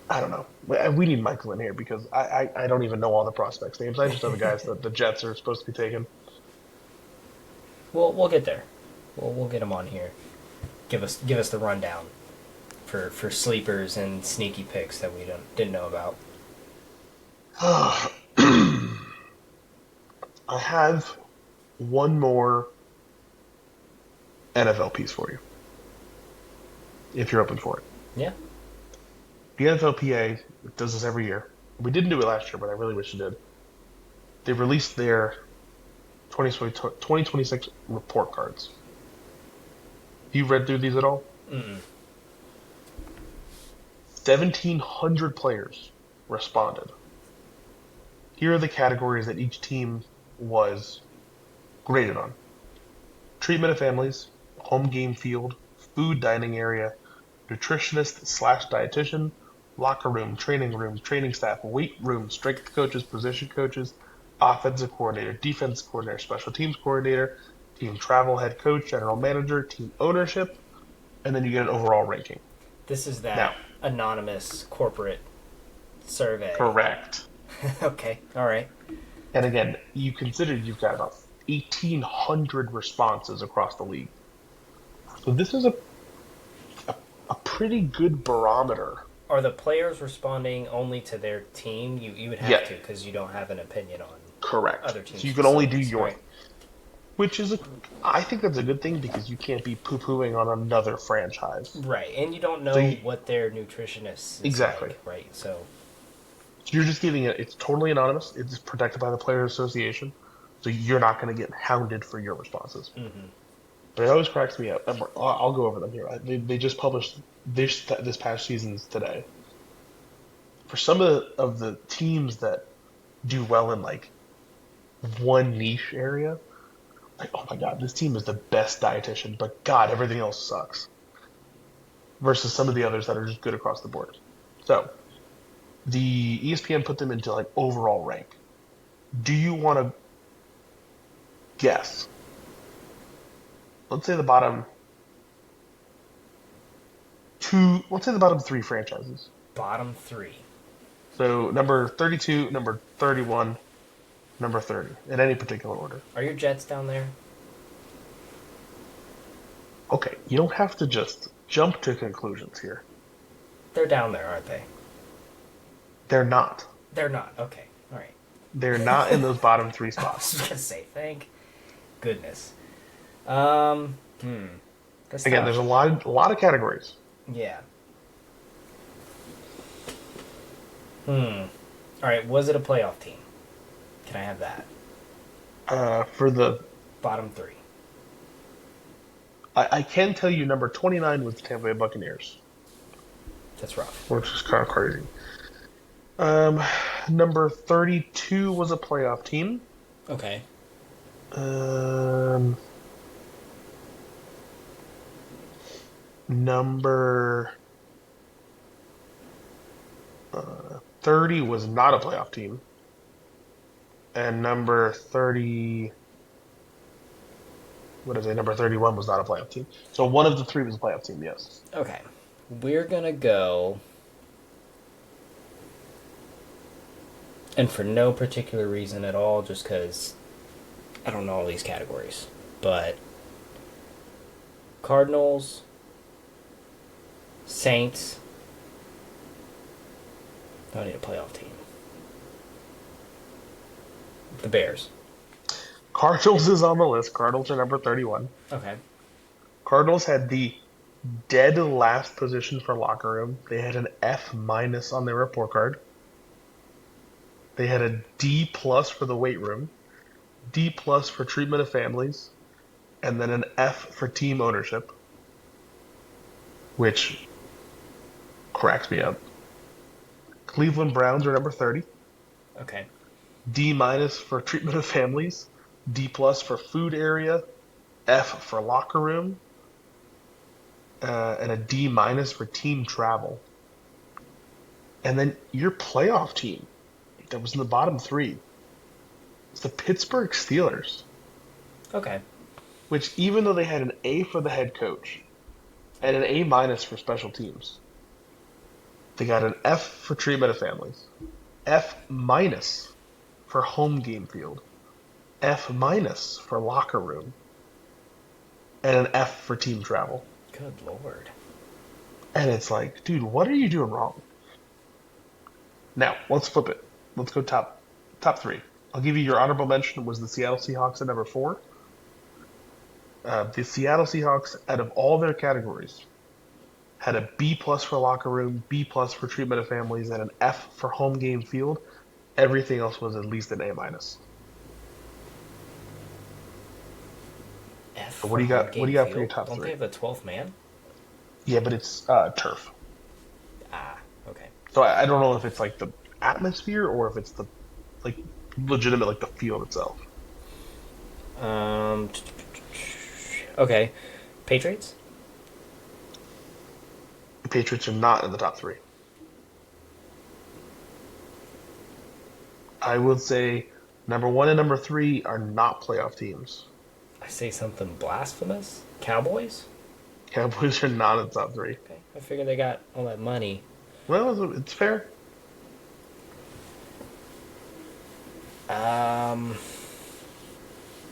I don't know. We need Michael in here because I don't even know all the prospects' names. I just know the guys that the Jets are supposed to be taking. We'll get there. We'll get him on here. Give us the rundown for sleepers and sneaky picks that we didn't know about. I have one more NFL piece for you, if you're open for it. Yeah. The NFLPA does this every year. We didn't do it last year, but I really wish it did. They released their 2026 report cards. You read through these at all? Mm-mm. 1,700 players responded. Here are the categories that each team was graded on: treatment of families, home game field, food dining area, nutritionist slash dietitian, locker room, training staff, weight room, strength coaches, position coaches, offensive coordinator, defense coordinator, special teams coordinator, team travel head coach, general manager, team ownership, and then you get an overall ranking. This is Now, that anonymous corporate survey. correct. Okay. All right. And again, you consider you've got about 1,800 responses across the league. So this is a pretty good barometer. Are the players responding only to their team? You would have Yeah, to because you don't have an opinion on correct. other teams' So you can only do facilities, your. right? which is I think that's a good thing because you can't be poo-pooing on another franchise. Right, and you don't So know what their nutritionist is exactly. like, right? So, So you're just giving it. It's totally anonymous. It's protected by the Players Association, so you're not going to get hounded for your responses. hmm. But it always cracks me up. I'll go over them here. They just published this past seasons today. For some of the teams that do well in like one niche area, like, oh my god, this team is the best dietitian, but god, everything else sucks. Versus some of the others that are just good across the board. So the ESPN put them into like overall rank. Do you want to guess? Let's say the bottom two. Let's say the bottom three franchises. Bottom three. So number 32, number 31, number 30, in any particular order. Are your Jets down there? Okay, you don't have to just jump to conclusions here. They're down there, aren't they? They're not. They're not. Okay, all right. They're not in those bottom three I was spots. gonna say, thank goodness. That's Again, tough. there's a lot of categories. Yeah. All right. Was it a playoff team? Can I have that? For the, Bottom three. I can tell you number 29 was the Tampa Bay Buccaneers, That's rough. which is kind of crazy. Um, Number 32 was a playoff team. Okay. Um, Number 30 was not a playoff team. And number 30, what is it? Number 31 was not a playoff team. So one of the three was a playoff team, yes. Okay. We're gonna go, and for no particular reason at all, just because I don't know all these categories, but Cardinals, Saints. I need a playoff team. The Bears. Cardinals is on the list. Cardinals are number 31. Okay. Cardinals had the dead last position for locker room. They had an F minus on their report card. They had a D plus for the weight room, D plus for treatment of families, and then an F for team ownership, which cracks me up. Cleveland Browns are number 30. Okay. D minus for treatment of families, D plus for food area, F for locker room, and a D minus for team travel. And then your playoff team that was in the bottom three is the Pittsburgh Steelers, Okay. which even though they had an A for the head coach and an A minus for special teams, they got an F for treatment of families, F minus for home game field, F minus for locker room, and an F for team travel. Good lord. And it's like, dude, what are you doing wrong? Now, let's flip it. Let's go top three. I'll give you your honorable mention was the Seattle Seahawks at number 4. The Seattle Seahawks, out of all their categories, had a B plus for locker room, B plus for treatment of families, and an F for home game field. Everything else was at least an A minus. F. So what do you got? What do you got for your top Don't three? they have the 12th man? Yeah, but it's turf. Ah. Okay. So I don't know if it's like the atmosphere or if it's the like legitimate like the field itself. Um. Okay. Patriots. The Patriots are not in the top 3. I would say number 1 and number 3 are not playoff teams. I say something blasphemous. Cowboys. Cowboys are not in the top 3. Okay. I figure they got all that money. Well, it's fair.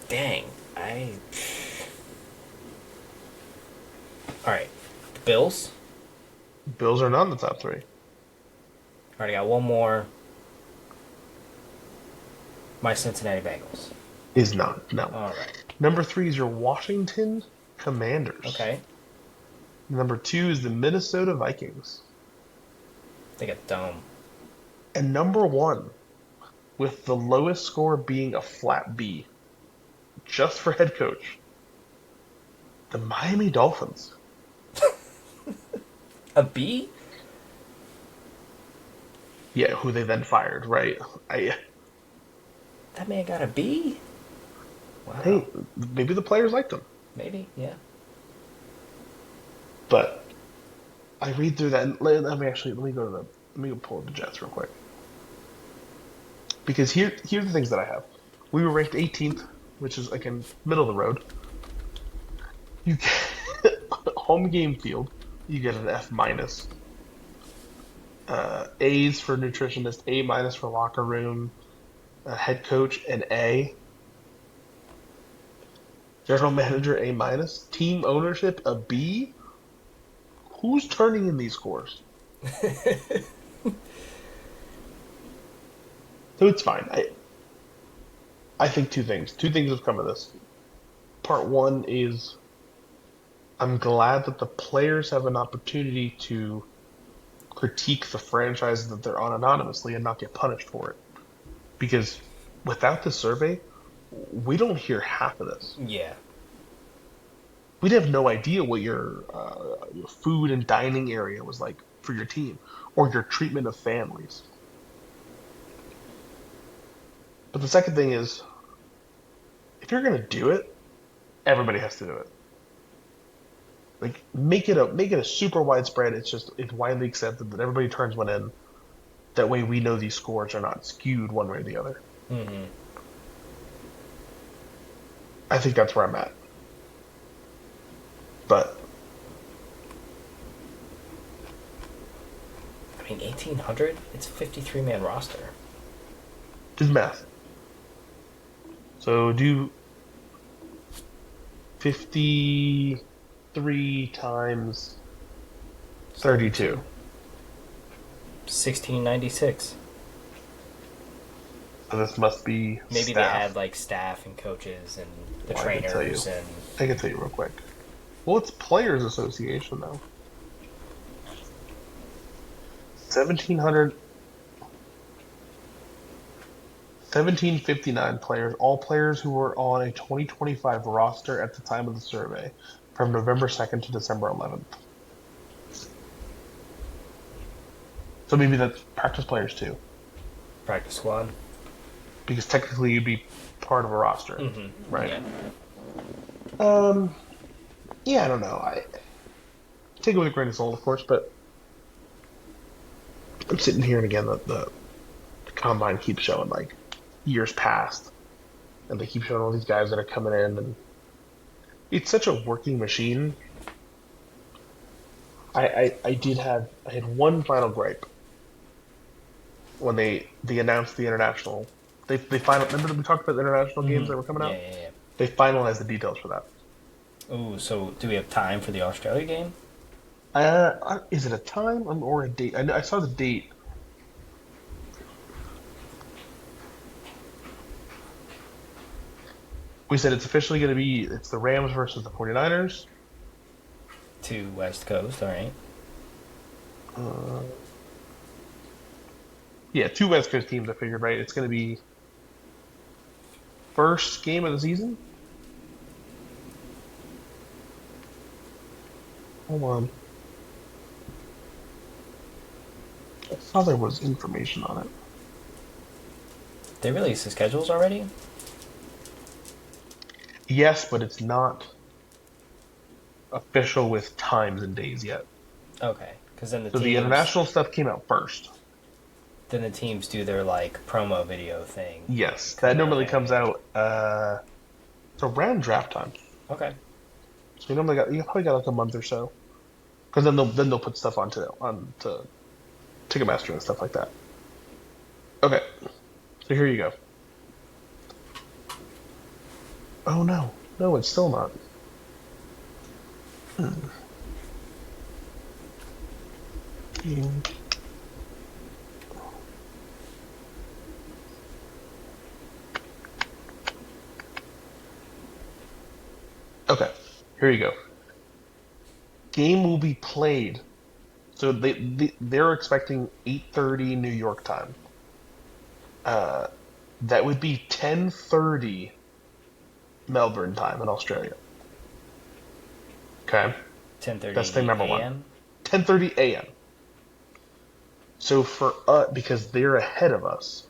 Dang. I. All right. The Bills. Bills are not in the top 3. All right. I got one more. My Cincinnati Bengals. Is not. No. All right. Number 3 is your Washington Commanders. Okay. Number 2 is the Minnesota Vikings. They got dome. And number 1, with the lowest score being a flat B, just for head coach, the Miami Dolphins. A B? Yeah, who they then fired, right? That man got a B? Wow. Hey, maybe the players liked him. Maybe, yeah. But I read through that, and let me go to let me go pull up the Jets real quick. Because here's the things that I have. We were ranked 18th, which is again middle of the road. You get home game field, you get an F minus. A's for nutritionist, A minus for locker room, head coach an A, general manager A minus, team ownership a B. Who's turning in these scores? So it's fine. I think two things. Two things have come of this. Part one is I'm glad that the players have an opportunity to critique the franchise that they're on anonymously and not get punished for it. Because without this survey, we don't hear half of this. Yeah. We'd have no idea what your food and dining area was like for your team or your treatment of families. But the second thing is, if you're going to do it, everybody has to do it. Like make it a super widespread. It's widely accepted that everybody turns one in. That way, we know these scores are not skewed one way or the other. Mm-hmm. I think that's where I'm at. But I mean, 1,800? It's a 53-man roster. do the math. So do 53 times 32. 1,696. So this must be Maybe staff. they had like staff and coaches and the Well, I can tell trainers you. and I can tell you real quick. Well, it's Players Association though. 1,759 players, all players who were on a 2025 roster at the time of the survey, from November 2nd to December 11th. So maybe that's practice players too, practice squad. because technically you'd be part of a roster, Mm-hmm. right? Yeah. Yeah, I don't know. I take it with a grain of salt, of course, but I'm sitting here and again the combine keeps showing like years past, and they keep showing all these guys that are coming in, and it's such a working machine. I had one final gripe when they announced the international. They final. Remember that we talked about the international games that were coming out? Yeah. They finalized the details for that. Ooh, so do we have time for the Australia game? Is it a time or a date? I saw the date. We said it's officially going to be it's the Rams versus the 49ers. To West Coast, alright. Yeah, two West Coast teams. I figured, right? It's going to be first game of the season. Hold on. I saw there was information on it. They released the schedules already? Yes, but it's not official with times and days yet. Okay. Because then So the international stuff came out first. Then the teams do their like promo video thing. Yes, that normally Okay. comes out. It's around draft time. Okay. So you probably got like a month or so, because then they'll put stuff onto Ticketmaster and stuff like that. Okay, so here you go. Oh no, it's still not. Here you go. Game will be played. So they're expecting 8:30 New York time. Uh, that would be 10:30 Melbourne time in Australia. Okay, that's thing 10:30 number one. a.m. 10:30 a.m. So for because they're ahead of us,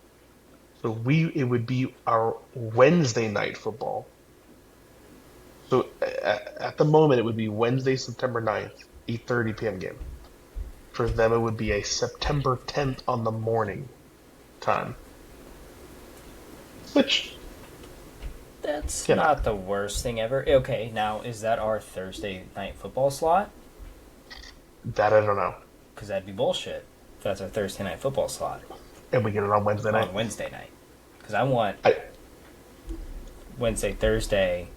so it would be our Wednesday night football. So at the moment, it would be Wednesday, September 9th, 8:30 p.m. game. For them, it would be a September 10th on the morning time. Which, That's you know, not the worst thing ever. Okay, now is that our Thursday night football slot? that I don't know. Because that'd be bullshit if that's our Thursday night football slot And we get it on Wednesday night. on Wednesday night. Because I want I, Wednesday, Thursday.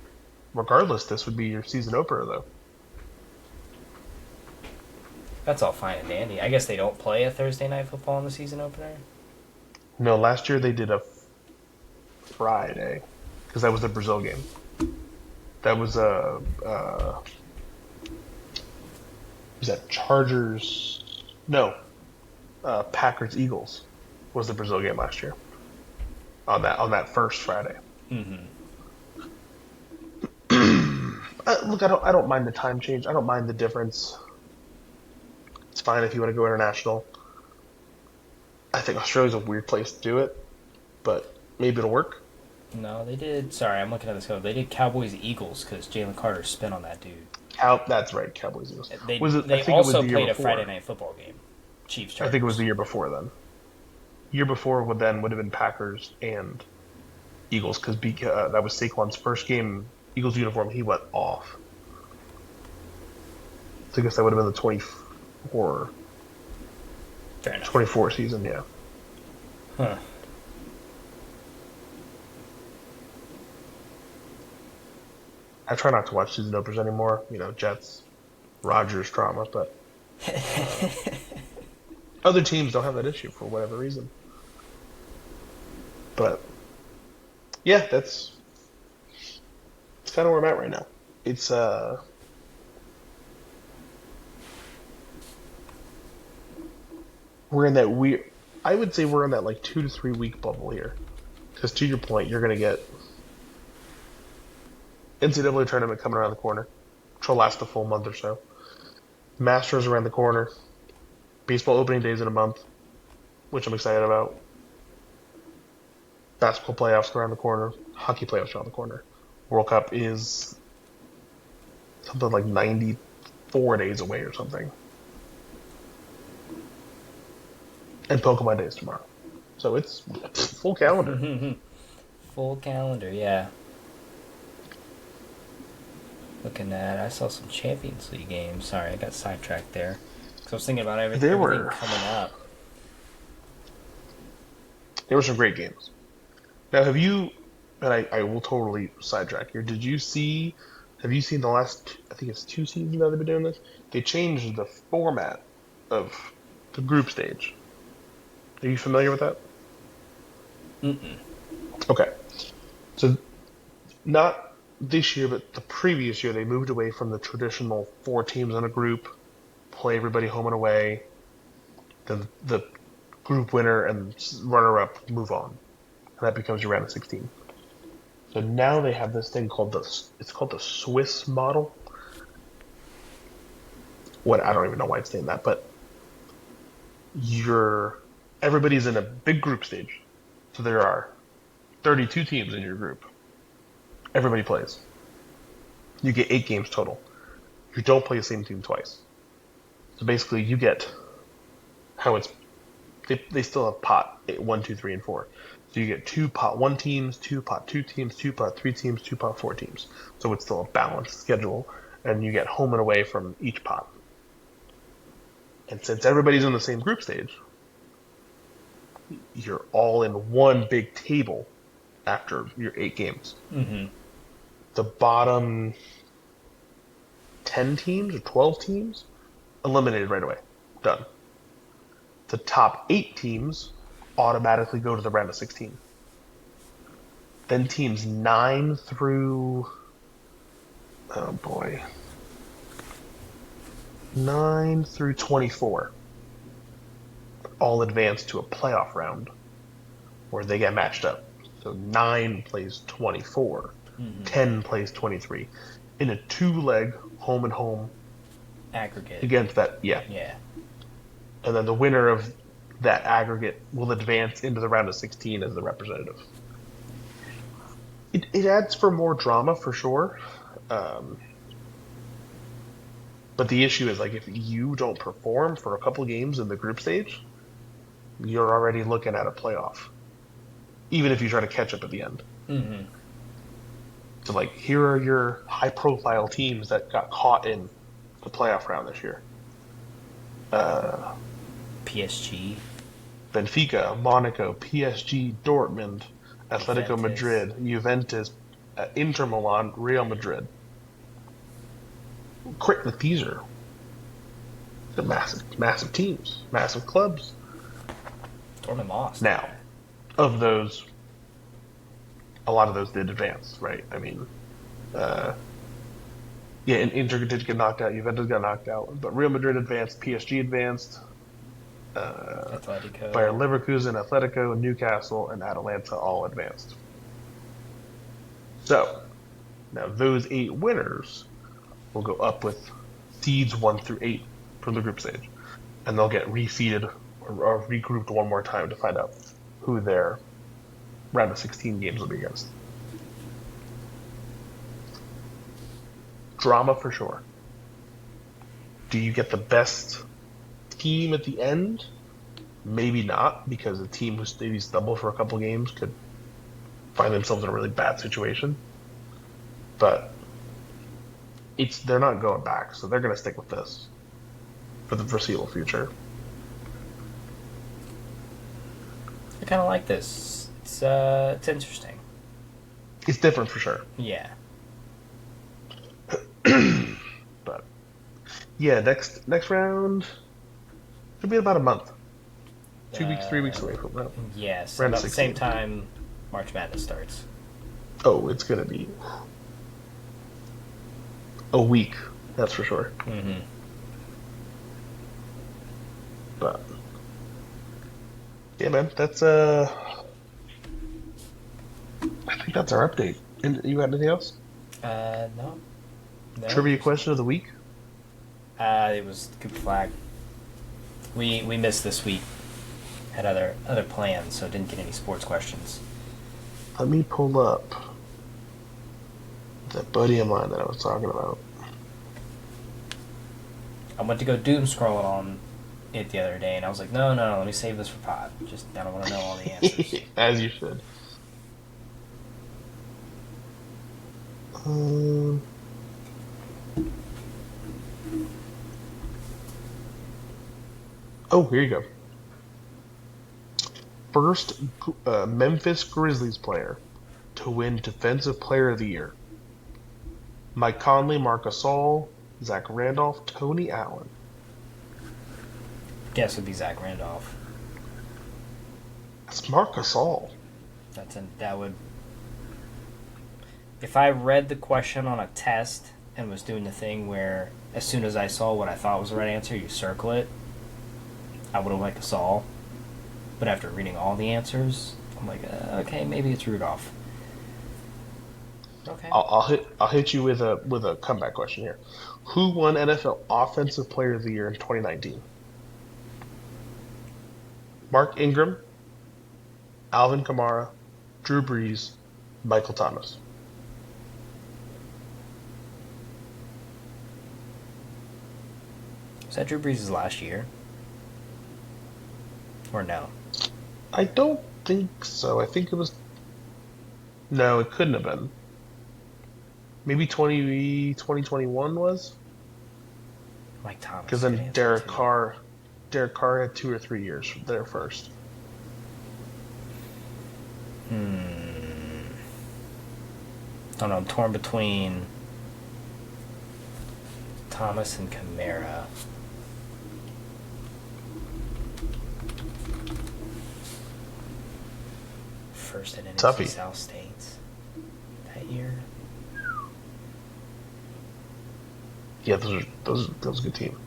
regardless, this would be your season opener, though. That's all fine and dandy. I guess they don't play a Thursday night football in the season opener. No, last year they did a Friday because that was the Brazil game. That was a was that Chargers? No, Packers Eagles was the Brazil game last year on that first Friday. Mm-hmm. Look, I don't mind the time change. I don't mind the difference. It's fine if you want to go international. I think Australia's a weird place to do it, but maybe it'll work. No, they did. Sorry, I'm looking at this code. They did Cowboys Eagles because Jalen Carter spin on that dude. That's right, Cowboys Eagles. They Was it? I they think it was also the year played a before. Friday night football game. Chiefs I think it was Chargers. the year before then. Year before would have been Packers and Eagles because that was Saquon's first game. Eagles uniform. He went off. So I guess that would have been the 24, Fair enough. 24 season. Yeah. Huh. I try not to watch season openers anymore. You know, Jets, Rodgers drama, but other teams don't have that issue for whatever reason. But yeah, that's kind of where I'm at right now. It's we're in that weird. I would say we're in that like 2 to 3 week bubble here, because to your point, you're gonna get NCAA tournament coming around the corner, which will last a full month or so. Masters around the corner. Baseball opening days in a month, which I'm excited about. Basketball playoffs around the corner. Hockey playoffs around the corner. World Cup is something like 94 days away or something. And Pokemon Day is tomorrow. So it's full calendar. Full calendar, yeah. Looking at, I saw some Champions League games. Sorry, I got sidetracked there. So I was thinking about everything coming up. There were some great games. Now, have you? And I will totally sidetrack here. Have you seen the last? I think it's 2 seasons that they've been doing this. They changed the format of the group stage. Are you familiar with that? Mm-mm. Okay. So not this year, but the previous year, they moved away from the traditional 4 teams in a group, play everybody home and away. Then the group winner and runner-up move on, and that becomes your round of 16. So now they have this thing called it's called the Swiss model. What, I don't even know why it's named that, but everybody's in a big group stage. So there are 32 teams in your group. Everybody plays. You get 8 games total. You don't play the same team twice. So basically, you get how it's. They still have pot 1, 2, 3, and 4. So you get 2 pot 1 teams, 2 pot 2 teams, 2 pot 3 teams, 2 pot 4 teams. So it's still a balanced schedule, and you get home and away from each pot. And since everybody's on the same group stage, you're all in one big table after your 8 games. Mm-hmm. The bottom 10 teams or 12 teams eliminated right away. Done. The top 8 teams automatically go to the round of 16. Then teams 9 through Oh boy, 9 through 24 all advance to a playoff round where they get matched up. So 9 plays 24, Mm-hmm. 10 plays 23 in a two-leg home and home Aggregate. against that. Yeah, Yeah. and then the winner of that aggregate will advance into the round of 16 as the representative. It adds for more drama for sure. Um, but the issue is like if you don't perform for a couple games in the group stage, you're already looking at a playoff. Even if you try to catch up at the end. Mm-hmm. So like here are your high profile teams that got caught in the playoff round this year. Uh, PSG. Benfica, Monaco, PSG, Dortmund, Atletico Juventus. Madrid, Juventus, Inter Milan, Real Madrid. These are the massive teams, massive clubs. Dortmund lost. Now, of those, a lot of those did advance, right? I mean, uh, yeah, and Inter did get knocked out, Juventus got knocked out, but Real Madrid advanced, PSG advanced, Bayer Atletico. Leverkusen, Atletico, Newcastle, and Atalanta all advanced. So now those 8 winners will go up with seeds 1 through 8 from the group stage, and they'll get reseeded or regrouped one more time to find out who their round of 16 games will be against. Drama for sure. Do you get the best team at the end? Maybe not, because a team who's maybe stumbled for a couple games could find themselves in a really bad situation. But they're not going back, so they're going to stick with this for the foreseeable future. I kind of like this. It's interesting. It's different for sure. Yeah. But yeah, next round should be in about a month. 2 weeks, 3 weeks away from now. Yes. Round of About the same 16. time March Madness starts. Oh, it's gonna be a week, that's for sure. Mm-hmm. But yeah, man, that's I think that's our update. And you got anything else? No. No. Trivia question of the week? It was Cooper Flagg. We missed this week. Had other plans, so didn't get any sports questions. Let me pull up that buddy of mine that I was talking about. I went to go doom scrolling on it the other day, and I was like, no, let me save this for pod. Just I don't want to know all the answers. As you should. Um, oh, here you go. First Memphis Grizzlies player to win Defensive Player of the Year. Mike Conley, Marc Gasol, Zach Randolph, Tony Allen. Guess would be Zach Randolph. That's Marc Gasol. That would. If I read the question on a test and was doing the thing where as soon as I saw what I thought was the right answer, you circle it, I would have went Gasol. But after reading all the answers, I'm like, okay, maybe it's Rudolph. Okay. I'll hit you with a comeback question here. Who won NFL Offensive Player of the Year in 2019? Mark Ingram, Alvin Kamara, Drew Brees, Michael Thomas. Was that Drew Brees' last year? Or no? I don't think so. I think it was. No, it couldn't have been. Maybe 2021 was? Mike Thomas. Because then Derek Carr had 2 or 3 years there first. I don't know. I'm torn between Thomas and Kamara. First at NFC Tuffy. South States that year. Yeah, those are a good team.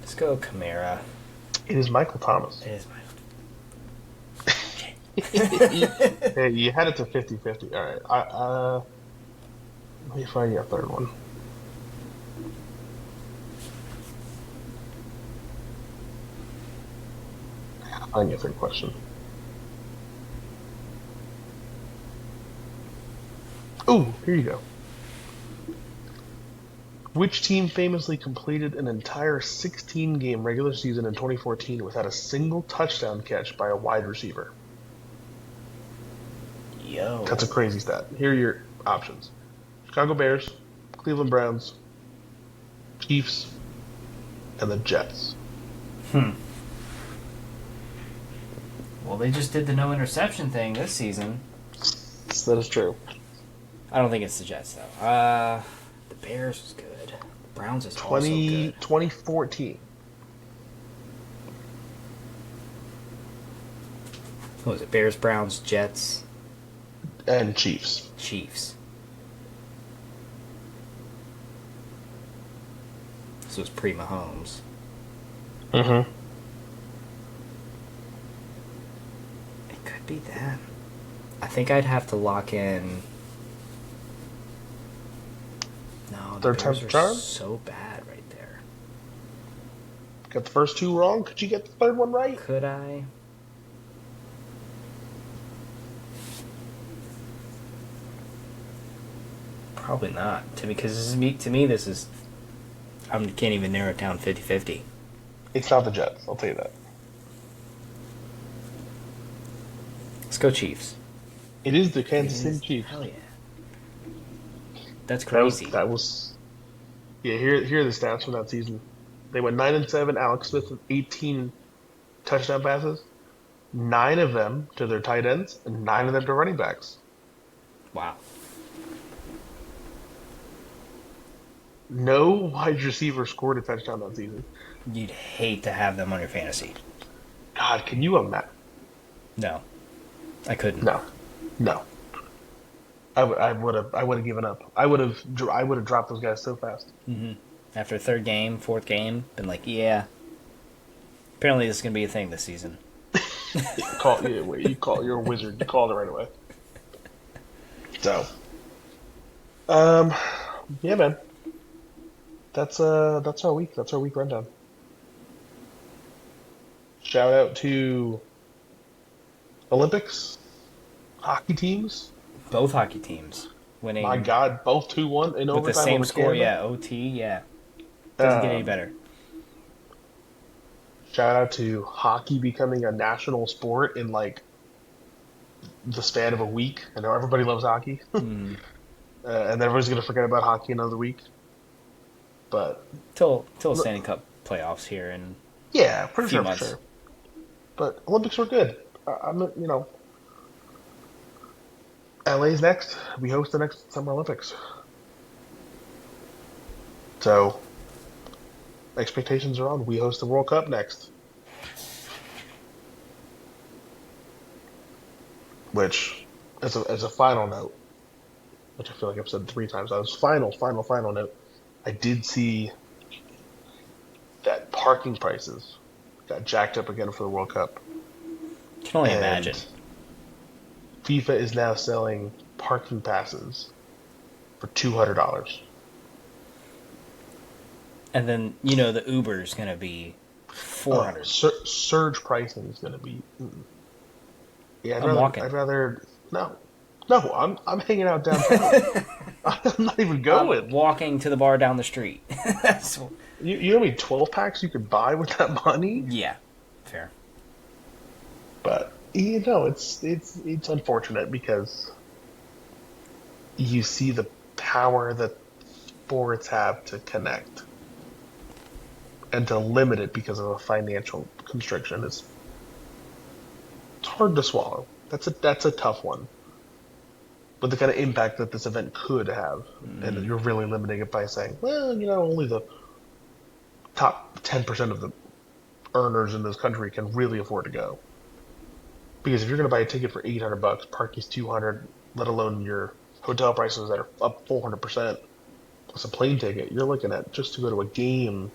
Let's go Kamara. It is Michael Thomas. It is my. Hey, you had it to 50-50. All right. Let me find you a third one. I'll find you a third question. Oh, here you go. Which team famously completed an entire 16-game regular season in 2014 without a single touchdown catch by a wide receiver? That's a Yo. crazy stat. Here are your options: Chicago Bears, Cleveland Browns, Chiefs, and the Jets. Hmm. Well, they just did the no interception thing this season. That is true. I don't think it's the Jets though. The Bears was good. Browns is also 20, good. 2014. What was it? Bears, Browns, Jets, And Chiefs. Chiefs. So it's pre Mahomes. Mm-hmm. It could be that. I think I'd have to lock in. No, the Third Bears time's a are charm? so bad right there. Got the first two wrong. Could you get the third one right? Could I? Probably not. Because to me, this is. I can't even narrow it down 50-50. It's not the Jets. I'll tell you that. Let's go Chiefs. It is the It Kansas City is. Chiefs. Hell yeah. That's That was crazy. that was. Yeah, here are the stats from that season. They went 9-7. Alex Smith with 18 touchdown passes. 9 of them to their tight ends, and 9 of them to running backs. Wow. No wide receiver scored a touchdown that season. You'd hate to have them on your fantasy. God, can you imagine? No, I couldn't. No, no. I would have given up. I would have dropped those guys so fast. After third game, fourth game, been like, yeah. Apparently, this is gonna be a thing this season. You're a wizard. You called it right away. So, yeah, man. That's our week. That's our week rundown. Shout out to Olympics, hockey teams. Both hockey teams My winning God, both 2-1 in with the overtime same over score. Canada. Yeah, OT. Yeah, doesn't get any better. Shout out to hockey becoming a national sport in like the span of a week. I know everybody loves hockey, and everybody's gonna forget about hockey another week. But Till Stanley Cup playoffs here in yeah, a for few sure, for months. sure. But Olympics were good. LA's next. We host the next Summer Olympics. So expectations are on. We host the World Cup next. Which, as a final note, which I feel like I've said 3 times, I was final note. I did see that parking prices got jacked up again for the World Cup, Can only and imagine. FIFA is now selling parking passes for $200. And then the Uber's gonna be Oh, 400. surge pricing is going to be. Yeah, I'm walking. I'd rather no, no. I'm hanging out downtown. I'm not even I'm going. walking to the bar down the street. That's You know how many 12 packs you could buy with that money? yeah, fair. But it's unfortunate because you see the power that sports have to connect, and to limit it because of a financial constriction is it's hard to swallow. That's a tough one. But the kind of impact that this event could have, and you're really limiting it by saying, well, only the top 10% of the earners in this country can really afford to go. Because if you're going to buy a ticket for $800, parking's 200. let alone your hotel prices that are up 400% plus a plane ticket. You're looking at just to go to a game,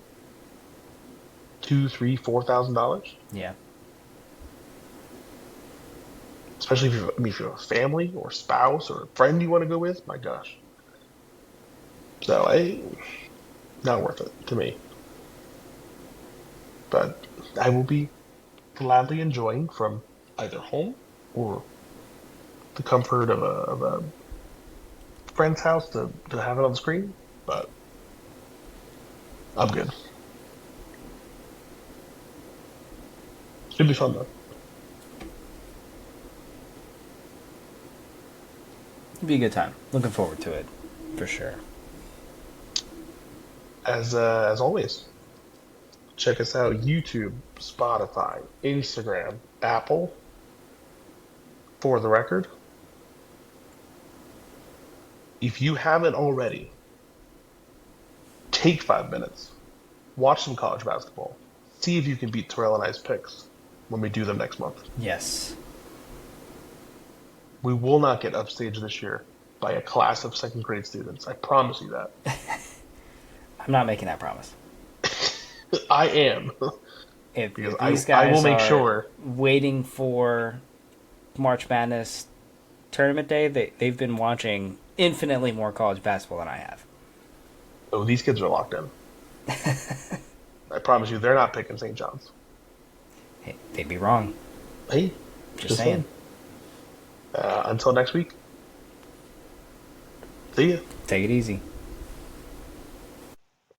two, three, $4,000. Yeah. Especially if you have a family or spouse or a friend you want to go with. My gosh. So not worth it to me. But I will be gladly enjoying from either home or the comfort of a friend's house to have it on the screen. But I'm good. Should be fun though. It'd be a good time. Looking forward to it, for sure. As always, check us out: YouTube, Spotify, Instagram, Apple. For the record, if you haven't already, take 5 minutes, watch some college basketball, see if you can beat Terrell and I's picks when we do them next month. Yes. We will not get upstaged this year by a class of second grade students. I promise you that. I'm not making that promise. I am. If Because these I will guys make are sure. waiting for March Madness tournament day, they've been watching infinitely more college basketball than I have. Oh, these kids are locked in. I promise you, they're not picking St. John's. Hey, they'd be wrong. Hey, Just saying. saying. Until next week, see ya. Take it easy.